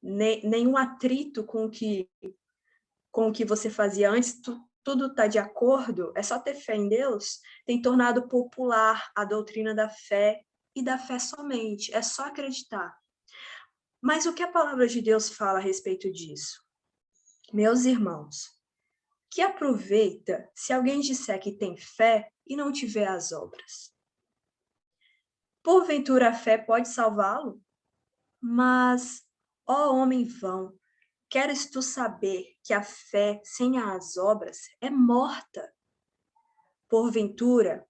nenhum atrito com o que você fazia antes, tudo está de acordo, é só ter fé em Deus, tem tornado popular a doutrina da fé e da fé somente, é só acreditar. Mas o que a palavra de Deus fala a respeito disso? Meus irmãos, que aproveita se alguém disser que tem fé e não tiver as obras? Porventura a fé pode salvá-lo? Mas, ó homem vão, queres tu saber que a fé sem as obras é morta? Porventura,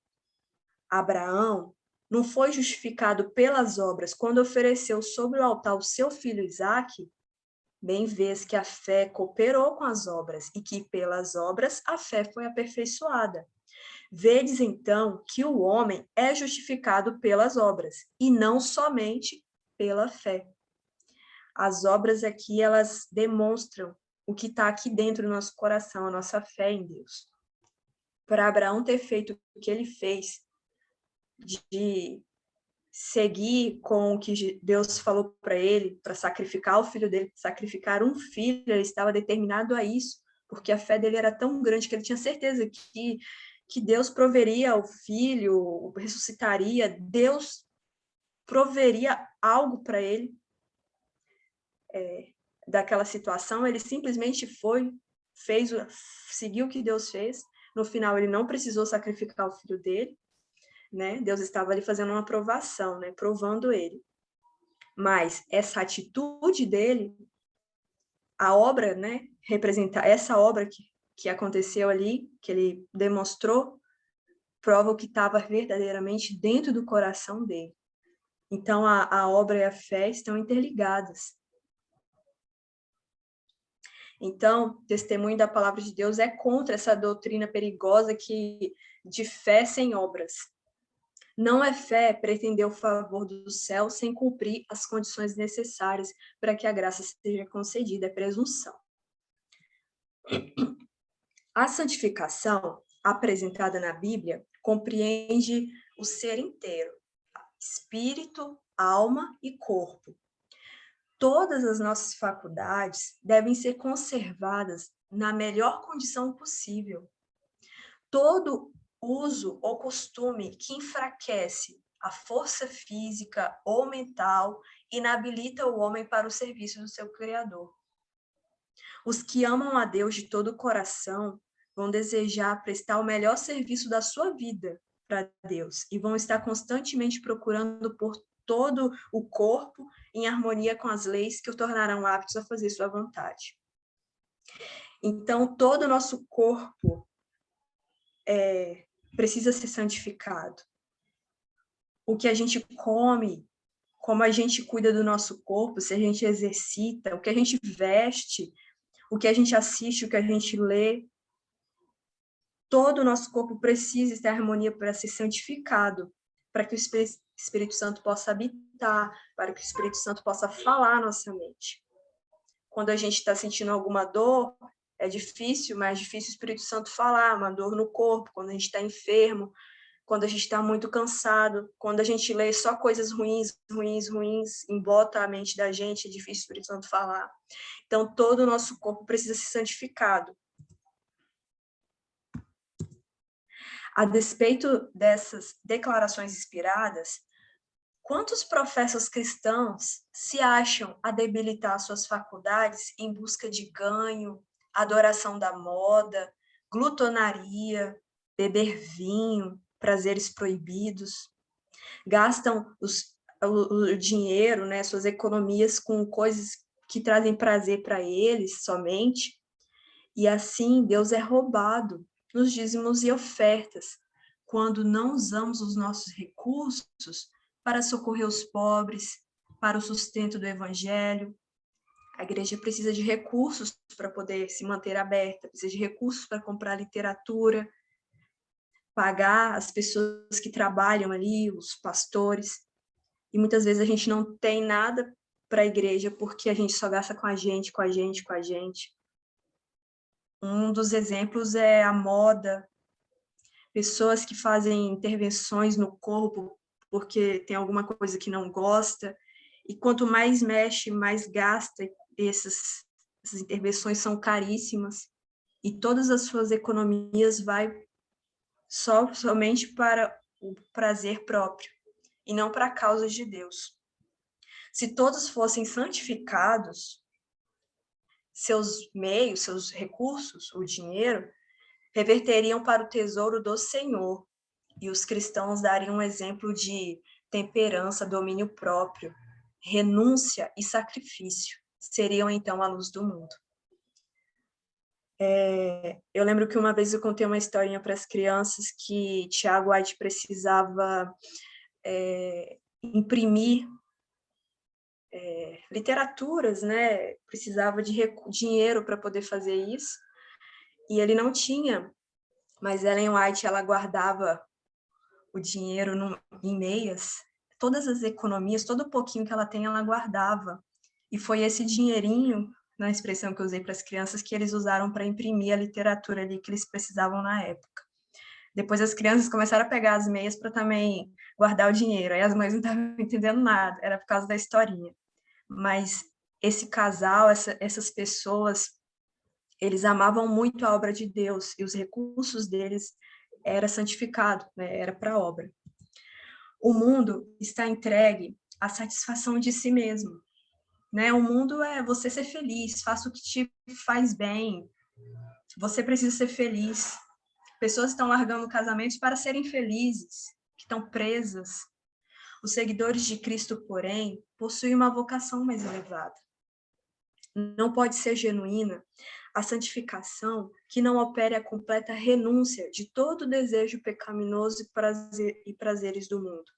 Abraão não foi justificado pelas obras quando ofereceu sobre o altar o seu filho Isaque? Bem vês que a fé cooperou com as obras e que pelas obras a fé foi aperfeiçoada. Vedes então que o homem é justificado pelas obras e não somente pela fé. As obras aqui, elas demonstram o que está aqui dentro do nosso coração, a nossa fé em Deus. Para Abraão ter feito o que ele fez, de seguir com o que Deus falou para ele, para sacrificar o filho dele, sacrificar um filho, ele estava determinado a isso, porque a fé dele era tão grande que ele tinha certeza que Deus proveria o filho, ressuscitaria, Deus proveria algo para ele daquela situação. Ele simplesmente seguiu o que Deus fez. No final, ele não precisou sacrificar o filho dele, né? Deus estava ali fazendo uma provação, né? Provando ele. Mas essa atitude dele, a obra, né? Essa obra que aconteceu ali, que ele demonstrou, prova o que estava verdadeiramente dentro do coração dele. Então, a obra e a fé estão interligadas. Então, testemunho da palavra de Deus é contra essa doutrina perigosa de fé sem obras. Não é fé pretender o favor do céu sem cumprir as condições necessárias para que a graça seja concedida, é presunção. A santificação apresentada na Bíblia compreende o ser inteiro, espírito, alma e corpo. Todas as nossas faculdades devem ser conservadas na melhor condição possível. Todo uso ou costume que enfraquece a força física ou mental inabilita o homem para o serviço do seu Criador. Os que amam a Deus de todo o coração vão desejar prestar o melhor serviço da sua vida para Deus e vão estar constantemente procurando por todo o corpo em harmonia com as leis que o tornarão aptos a fazer sua vontade. Então, todo o nosso corpo precisa ser santificado. O que a gente come, como a gente cuida do nosso corpo, se a gente exercita, o que a gente veste, o que a gente assiste, o que a gente lê, todo o nosso corpo precisa estar em harmonia para ser santificado, para que o Espírito Santo possa habitar, para que o Espírito Santo possa falar na nossa mente. Quando a gente está sentindo alguma dor, é difícil, mas é difícil o Espírito Santo falar, uma dor no corpo, quando a gente está enfermo, quando a gente está muito cansado, quando a gente lê só coisas ruins, ruins, ruins, embota a mente da gente, é difícil o Espírito Santo falar. Então, todo o nosso corpo precisa ser santificado. A despeito dessas declarações inspiradas, quantos professos cristãos se acham a debilitar suas faculdades em busca de ganho, adoração da moda, glutonaria, beber vinho, prazeres proibidos? Gastam o dinheiro, né, suas economias com coisas que trazem prazer para eles somente, e assim Deus é roubado nos dízimos e ofertas, quando não usamos os nossos recursos para socorrer os pobres, para o sustento do evangelho. A igreja precisa de recursos para poder se manter aberta, precisa de recursos para comprar literatura, pagar as pessoas que trabalham ali, os pastores. E muitas vezes a gente não tem nada para a igreja porque a gente só gasta com a gente, com a gente, com a gente. Um dos exemplos é a moda, pessoas que fazem intervenções no corpo porque tem alguma coisa que não gosta, e quanto mais mexe, mais gasta, essas intervenções são caríssimas, e todas as suas economias vai somente para o prazer próprio, e não para a causa de Deus. Se todos fossem santificados, seus meios, seus recursos, o dinheiro, reverteriam para o tesouro do Senhor, e os cristãos dariam um exemplo de temperança, domínio próprio, renúncia e sacrifício. Seriam, então, a luz do mundo. Eu lembro que uma vez eu contei uma historinha para as crianças que Tiago White precisava imprimir literaturas, né? Precisava de dinheiro para poder fazer isso, e ele não tinha, mas Ellen White, ela guardava o dinheiro em meias, todas as economias, todo o pouquinho que ela tem, ela guardava, e foi esse dinheirinho, na expressão que eu usei para as crianças, que eles usaram para imprimir a literatura ali que eles precisavam na época. Depois as crianças começaram a pegar as meias para também guardar o dinheiro, aí as mães não estavam entendendo nada, era por causa da historinha. Mas esse casal, essas pessoas, eles amavam muito a obra de Deus, e os recursos deles era santificado, né? Era para a obra. O mundo está entregue à satisfação de si mesmo, né? O mundo é você ser feliz, faça o que te faz bem, você precisa ser feliz. Pessoas estão largando casamentos para serem felizes, que estão presas. Os seguidores de Cristo, porém, possuem uma vocação mais elevada. Não pode ser genuína a santificação que não opere a completa renúncia de todo o desejo pecaminoso e prazeres do mundo.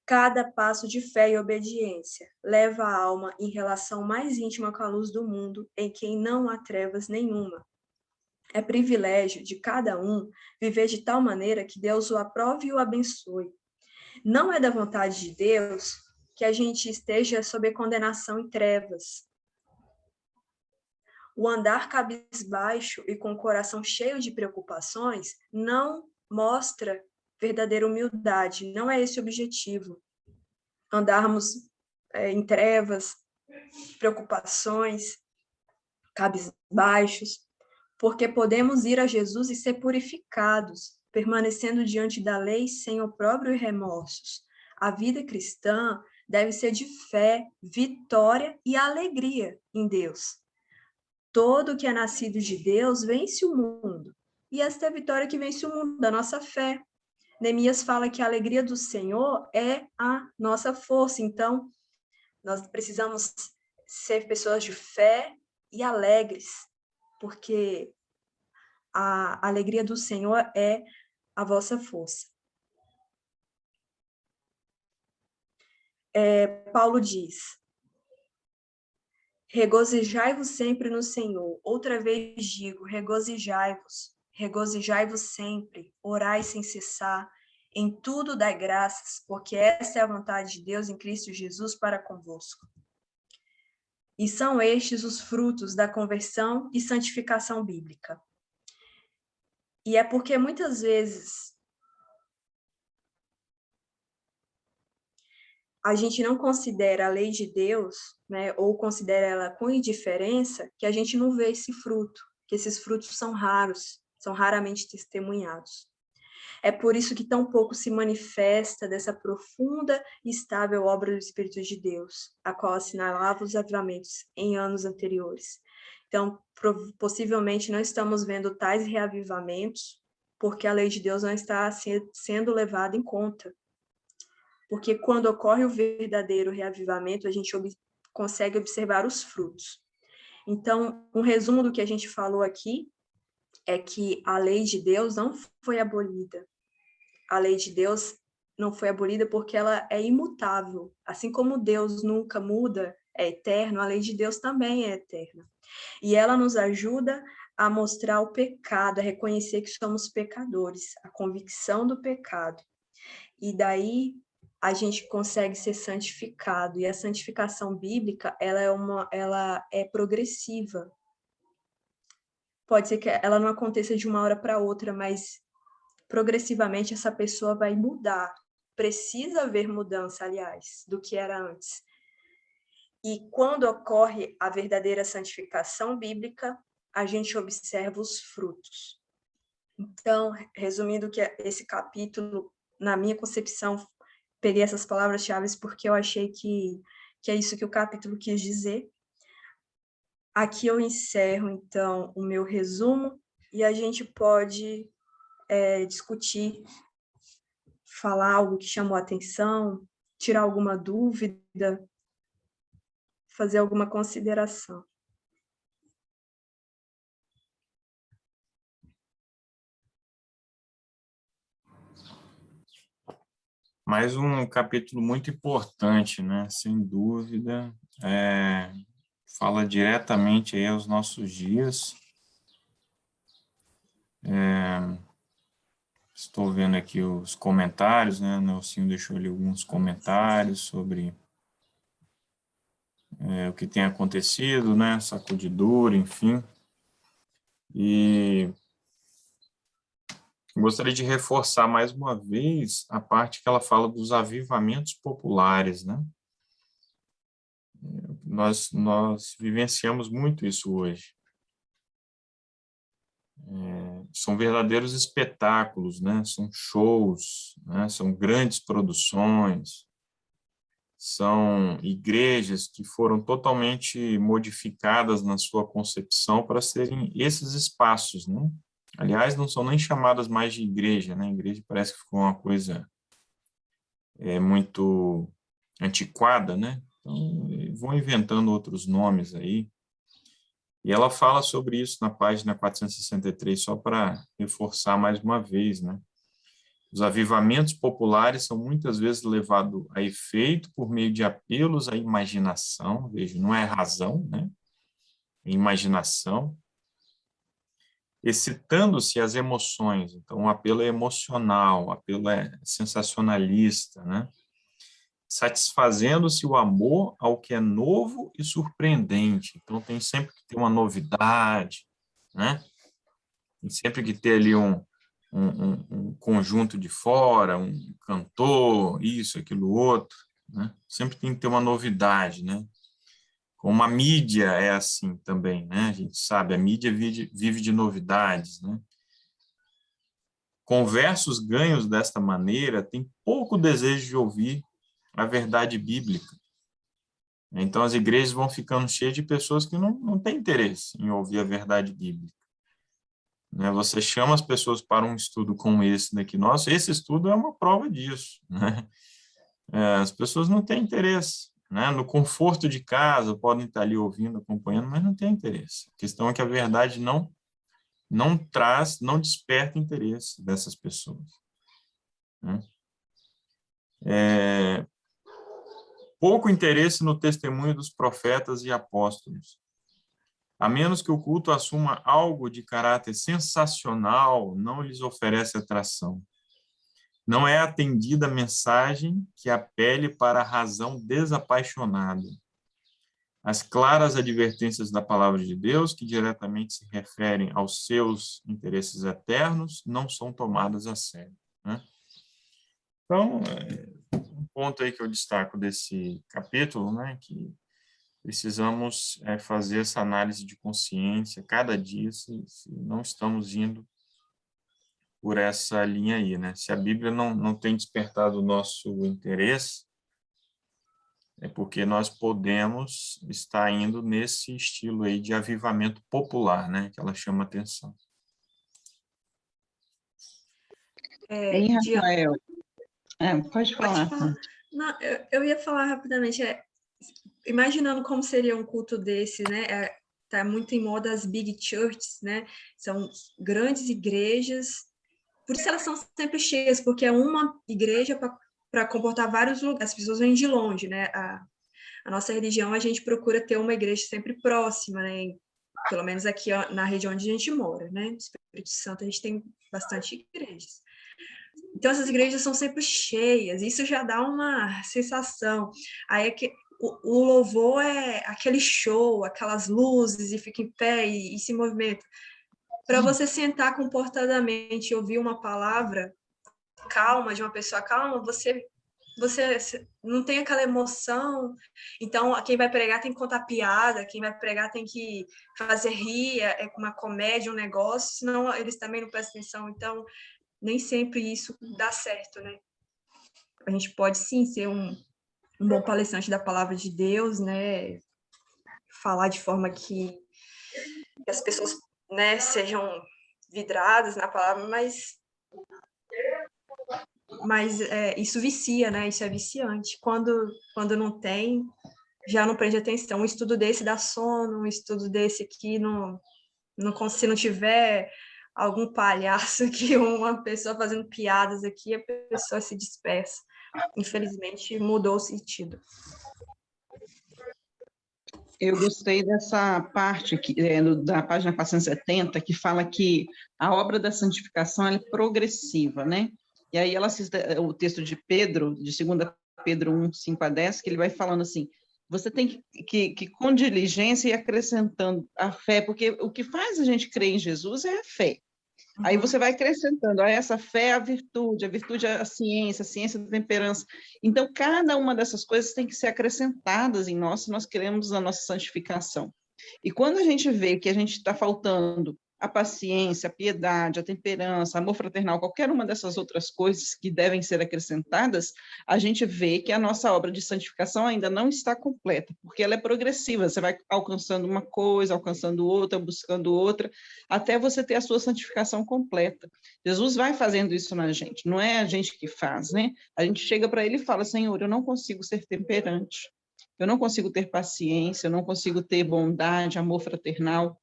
Cada passo de fé e obediência leva a alma em relação mais íntima com a luz do mundo, em quem não há trevas nenhuma. É privilégio de cada um viver de tal maneira que Deus o aprove e o abençoe. Não é da vontade de Deus que a gente esteja sob condenação e trevas. O andar cabisbaixo e com o coração cheio de preocupações não mostra verdadeira humildade, não é esse o objetivo. Andarmos em trevas, preocupações, cabisbaixos, porque podemos ir a Jesus e ser purificados, permanecendo diante da lei sem opróbrio e remorsos. A vida cristã deve ser de fé, vitória e alegria em Deus. Todo que é nascido de Deus vence o mundo. E esta é a vitória que vence o mundo, da nossa fé. Neemias fala que a alegria do Senhor é a nossa força. Então, nós precisamos ser pessoas de fé e alegres, porque a alegria do Senhor é a vossa força. Paulo diz: regozijai-vos sempre no Senhor. Outra vez digo, regozijai-vos. Regozijai-vos sempre, orai sem cessar, em tudo dai graças, porque essa é a vontade de Deus em Cristo Jesus para convosco. E são estes os frutos da conversão e santificação bíblica. E é porque muitas vezes a gente não considera a lei de Deus, né, ou considera ela com indiferença, que a gente não vê esse fruto, que esses frutos são raros, são raramente testemunhados. É por isso que tão pouco se manifesta dessa profunda e estável obra do Espírito de Deus, a qual assinalava os avivamentos em anos anteriores. Então, possivelmente não estamos vendo tais reavivamentos porque a lei de Deus não está sendo levada em conta. Porque quando ocorre o verdadeiro reavivamento, a gente consegue observar os frutos. Então, um resumo do que a gente falou aqui é que a lei de Deus não foi abolida. A lei de Deus não foi abolida porque ela é imutável. Assim como Deus nunca muda, é eterno, a lei de Deus também é eterna. E ela nos ajuda a mostrar o pecado, a reconhecer que somos pecadores, a convicção do pecado. E daí a gente consegue ser santificado. E a santificação bíblica, ela é progressiva. Pode ser que ela não aconteça de uma hora para outra, mas progressivamente essa pessoa vai mudar. Precisa haver mudança, aliás, do que era antes. E quando ocorre a verdadeira santificação bíblica, a gente observa os frutos. Então, resumindo que esse capítulo, na minha concepção, peguei essas palavras-chave porque eu achei que é isso que o capítulo quis dizer. Aqui eu encerro, então, o meu resumo e a gente pode discutir, falar algo que chamou a atenção, tirar alguma dúvida, fazer alguma consideração. Mais um capítulo muito importante, né? Sem dúvida, fala diretamente aí aos nossos dias. Estou vendo aqui os comentários, né? O Nelsinho deixou ali alguns comentários sobre o que tem acontecido, né? Sacudidura, enfim. E gostaria de reforçar mais uma vez a parte que ela fala dos avivamentos populares, né? Nós vivenciamos muito isso hoje. São verdadeiros espetáculos, né? São shows, né? São grandes produções, são igrejas que foram totalmente modificadas na sua concepção para serem esses espaços, né? Aliás, não são nem chamadas mais de igreja, né? Igreja parece que ficou uma coisa muito antiquada, né? Então, vão inventando outros nomes aí. E ela fala sobre isso na página 463, só para reforçar mais uma vez, né? Os avivamentos populares são muitas vezes levados a efeito por meio de apelos à imaginação, veja, não é razão, né? É imaginação, excitando-se as emoções. Então, o apelo é emocional, o apelo é sensacionalista, né? Satisfazendo-se o amor ao que é novo e surpreendente. Então, tem sempre que ter uma novidade, né? Tem sempre que ter ali um conjunto de fora, um cantor, isso, aquilo, outro, né? Sempre tem que ter uma novidade, né? Como a mídia é assim também, né? A gente sabe, a mídia vive de novidades, né? Conversos ganhos desta maneira têm pouco desejo de ouvir a verdade bíblica. Então, as igrejas vão ficando cheias de pessoas que não têm interesse em ouvir a verdade bíblica. Você chama as pessoas para um estudo como esse daqui. Nossa, esse estudo é uma prova disso, né? As pessoas não têm interesse, né? No conforto de casa, podem estar ali ouvindo, acompanhando, mas não têm interesse. A questão é que a verdade não desperta interesse dessas pessoas, né? Pouco interesse no testemunho dos profetas e apóstolos. A menos que o culto assuma algo de caráter sensacional, não lhes oferece atração. Não é atendida a mensagem que apele para a razão desapaixonada. As claras advertências da palavra de Deus, que diretamente se referem aos seus interesses eternos, não são tomadas a sério, né? Então, ponto aí que eu destaco desse capítulo, né, que precisamos fazer essa análise de consciência cada dia, se não estamos indo por essa linha aí, né? Se a Bíblia não tem despertado o nosso interesse, é porque nós podemos estar indo nesse estilo aí de avivamento popular, né? Que ela chama atenção. Hein, Rafael? Pode falar. Não, eu ia falar rapidamente, imaginando como seria um culto desse, né? Tá muito em moda as big churches, né? São grandes igrejas, por isso elas são sempre cheias, porque é uma igreja para comportar vários lugares, as pessoas vêm de longe, né? A nossa religião, a gente procura ter uma igreja sempre próxima, né? Pelo menos aqui na região onde a gente mora, né? No Espírito Santo, a gente tem bastante igrejas. Então, essas igrejas são sempre cheias, isso já dá uma sensação. Aí é que o louvor é aquele show, aquelas luzes, e fica em pé e se movimenta. Para você sentar comportadamente e ouvir uma palavra calma, de uma pessoa calma, você não tem aquela emoção. Então, quem vai pregar tem que contar piada, quem vai pregar tem que fazer rir, é uma comédia, um negócio, senão eles também não prestam atenção. Então, nem sempre isso dá certo, né? A gente pode, sim, ser um bom palestrante da palavra de Deus, né? Falar de forma que as pessoas, né, sejam vidradas na palavra, mas isso vicia, né? Isso é viciante. Quando não tem, já não prende atenção. Um estudo desse dá sono, um estudo desse aqui, se não tiver algum palhaço aqui, uma pessoa fazendo piadas aqui, a pessoa se dispersa. Infelizmente, mudou o sentido. Eu gostei dessa parte aqui, da página 470, que fala que a obra da santificação é progressiva, né? E aí ela cita o texto de Pedro, de 2 Pedro 1, 5 a 10, que ele vai falando assim, você tem que com diligência ir acrescentando a fé, porque o que faz a gente crer em Jesus é a fé. Aí você vai acrescentando a essa fé a virtude a ciência a temperança. Então, cada uma dessas coisas tem que ser acrescentadas em nós se nós queremos a nossa santificação. E quando a gente vê que a gente está faltando a paciência, a piedade, a temperança, amor fraternal, qualquer uma dessas outras coisas que devem ser acrescentadas, a gente vê que a nossa obra de santificação ainda não está completa, porque ela é progressiva, você vai alcançando uma coisa, alcançando outra, buscando outra, até você ter a sua santificação completa. Jesus vai fazendo isso na gente, não é a gente que faz, né? A gente chega para ele e fala, Senhor, eu não consigo ser temperante, eu não consigo ter paciência, eu não consigo ter bondade, amor fraternal.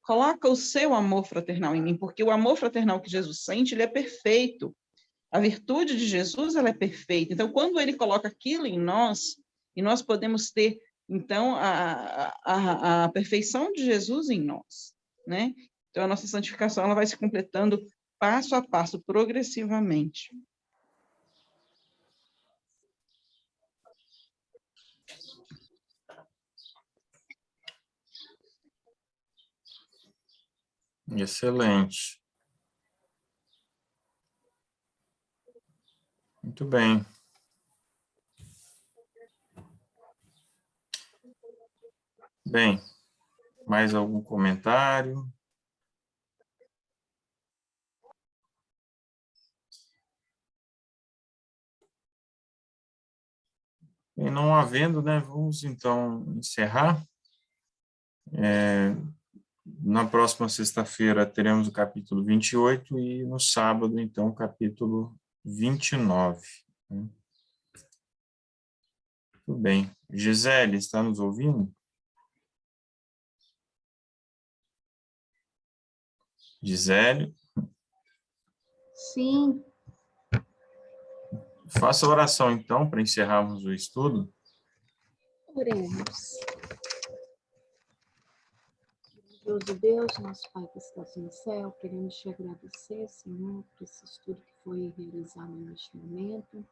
Coloca o seu amor fraternal em mim, porque o amor fraternal que Jesus sente, ele é perfeito. A virtude de Jesus, ela é perfeita. Então, quando ele coloca aquilo em nós, e nós podemos ter, então, a perfeição de Jesus em nós, né? Então, a nossa santificação, ela vai se completando passo a passo, progressivamente. Excelente. Muito bem. Bem, mais algum comentário? E não havendo, né, vamos então encerrar. Na próxima sexta-feira teremos o capítulo 28 e no sábado, então, o capítulo 29. Né? Tudo bem. Gisele, está nos ouvindo? Gisele? Sim. Faça a oração, então, para encerrarmos o estudo. Oremos. Grandioso Deus, nosso Pai que estás no céu, queremos te agradecer, Senhor, por esse estudo que foi realizado neste momento.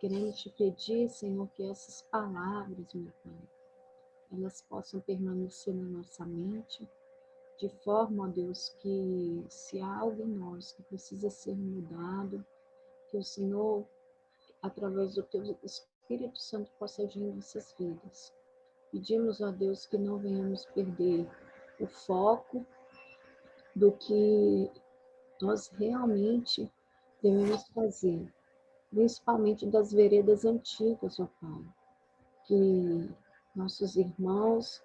Queremos te pedir, Senhor, que essas palavras, meu Pai, elas possam permanecer na nossa mente, de forma, ó Deus, que se há algo em nós que precisa ser mudado, que o Senhor através do teu Espírito Santo, possa agir em nossas vidas. Pedimos, ó Deus, que não venhamos perder o foco do que nós realmente devemos fazer, principalmente das veredas antigas, ó Pai, que nossos irmãos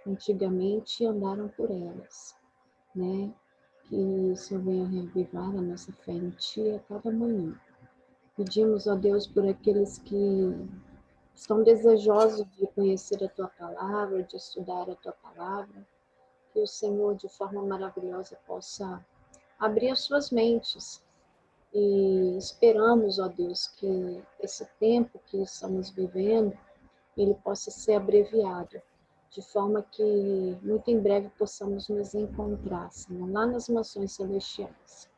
antigamente andaram por elas, né? Que o Senhor venha reavivar a nossa fé em Ti a cada manhã. Pedimos a Deus por aqueles que estão desejosos de conhecer a Tua Palavra, de estudar a Tua Palavra, que o Senhor, de forma maravilhosa, possa abrir as suas mentes. E esperamos, ó Deus, que esse tempo que estamos vivendo, ele possa ser abreviado, de forma que muito em breve possamos nos encontrar, Senhor, lá nas mansões celestiais.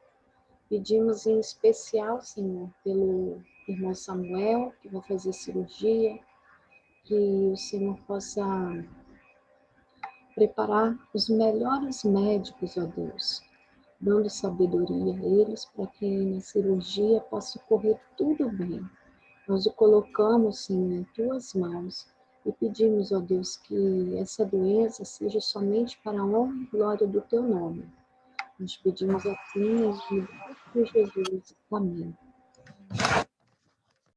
Pedimos em especial, Senhor, pelo irmão Samuel, que vai fazer cirurgia, que o Senhor possa preparar os melhores médicos, ó Deus, dando sabedoria a eles para que na cirurgia possa correr tudo bem. Nós o colocamos, Senhor, em Tuas mãos e pedimos, ó Deus, que essa doença seja somente para a honra e glória do Teu nome. Nós pedimos assim, em nome de Jesus. Amém.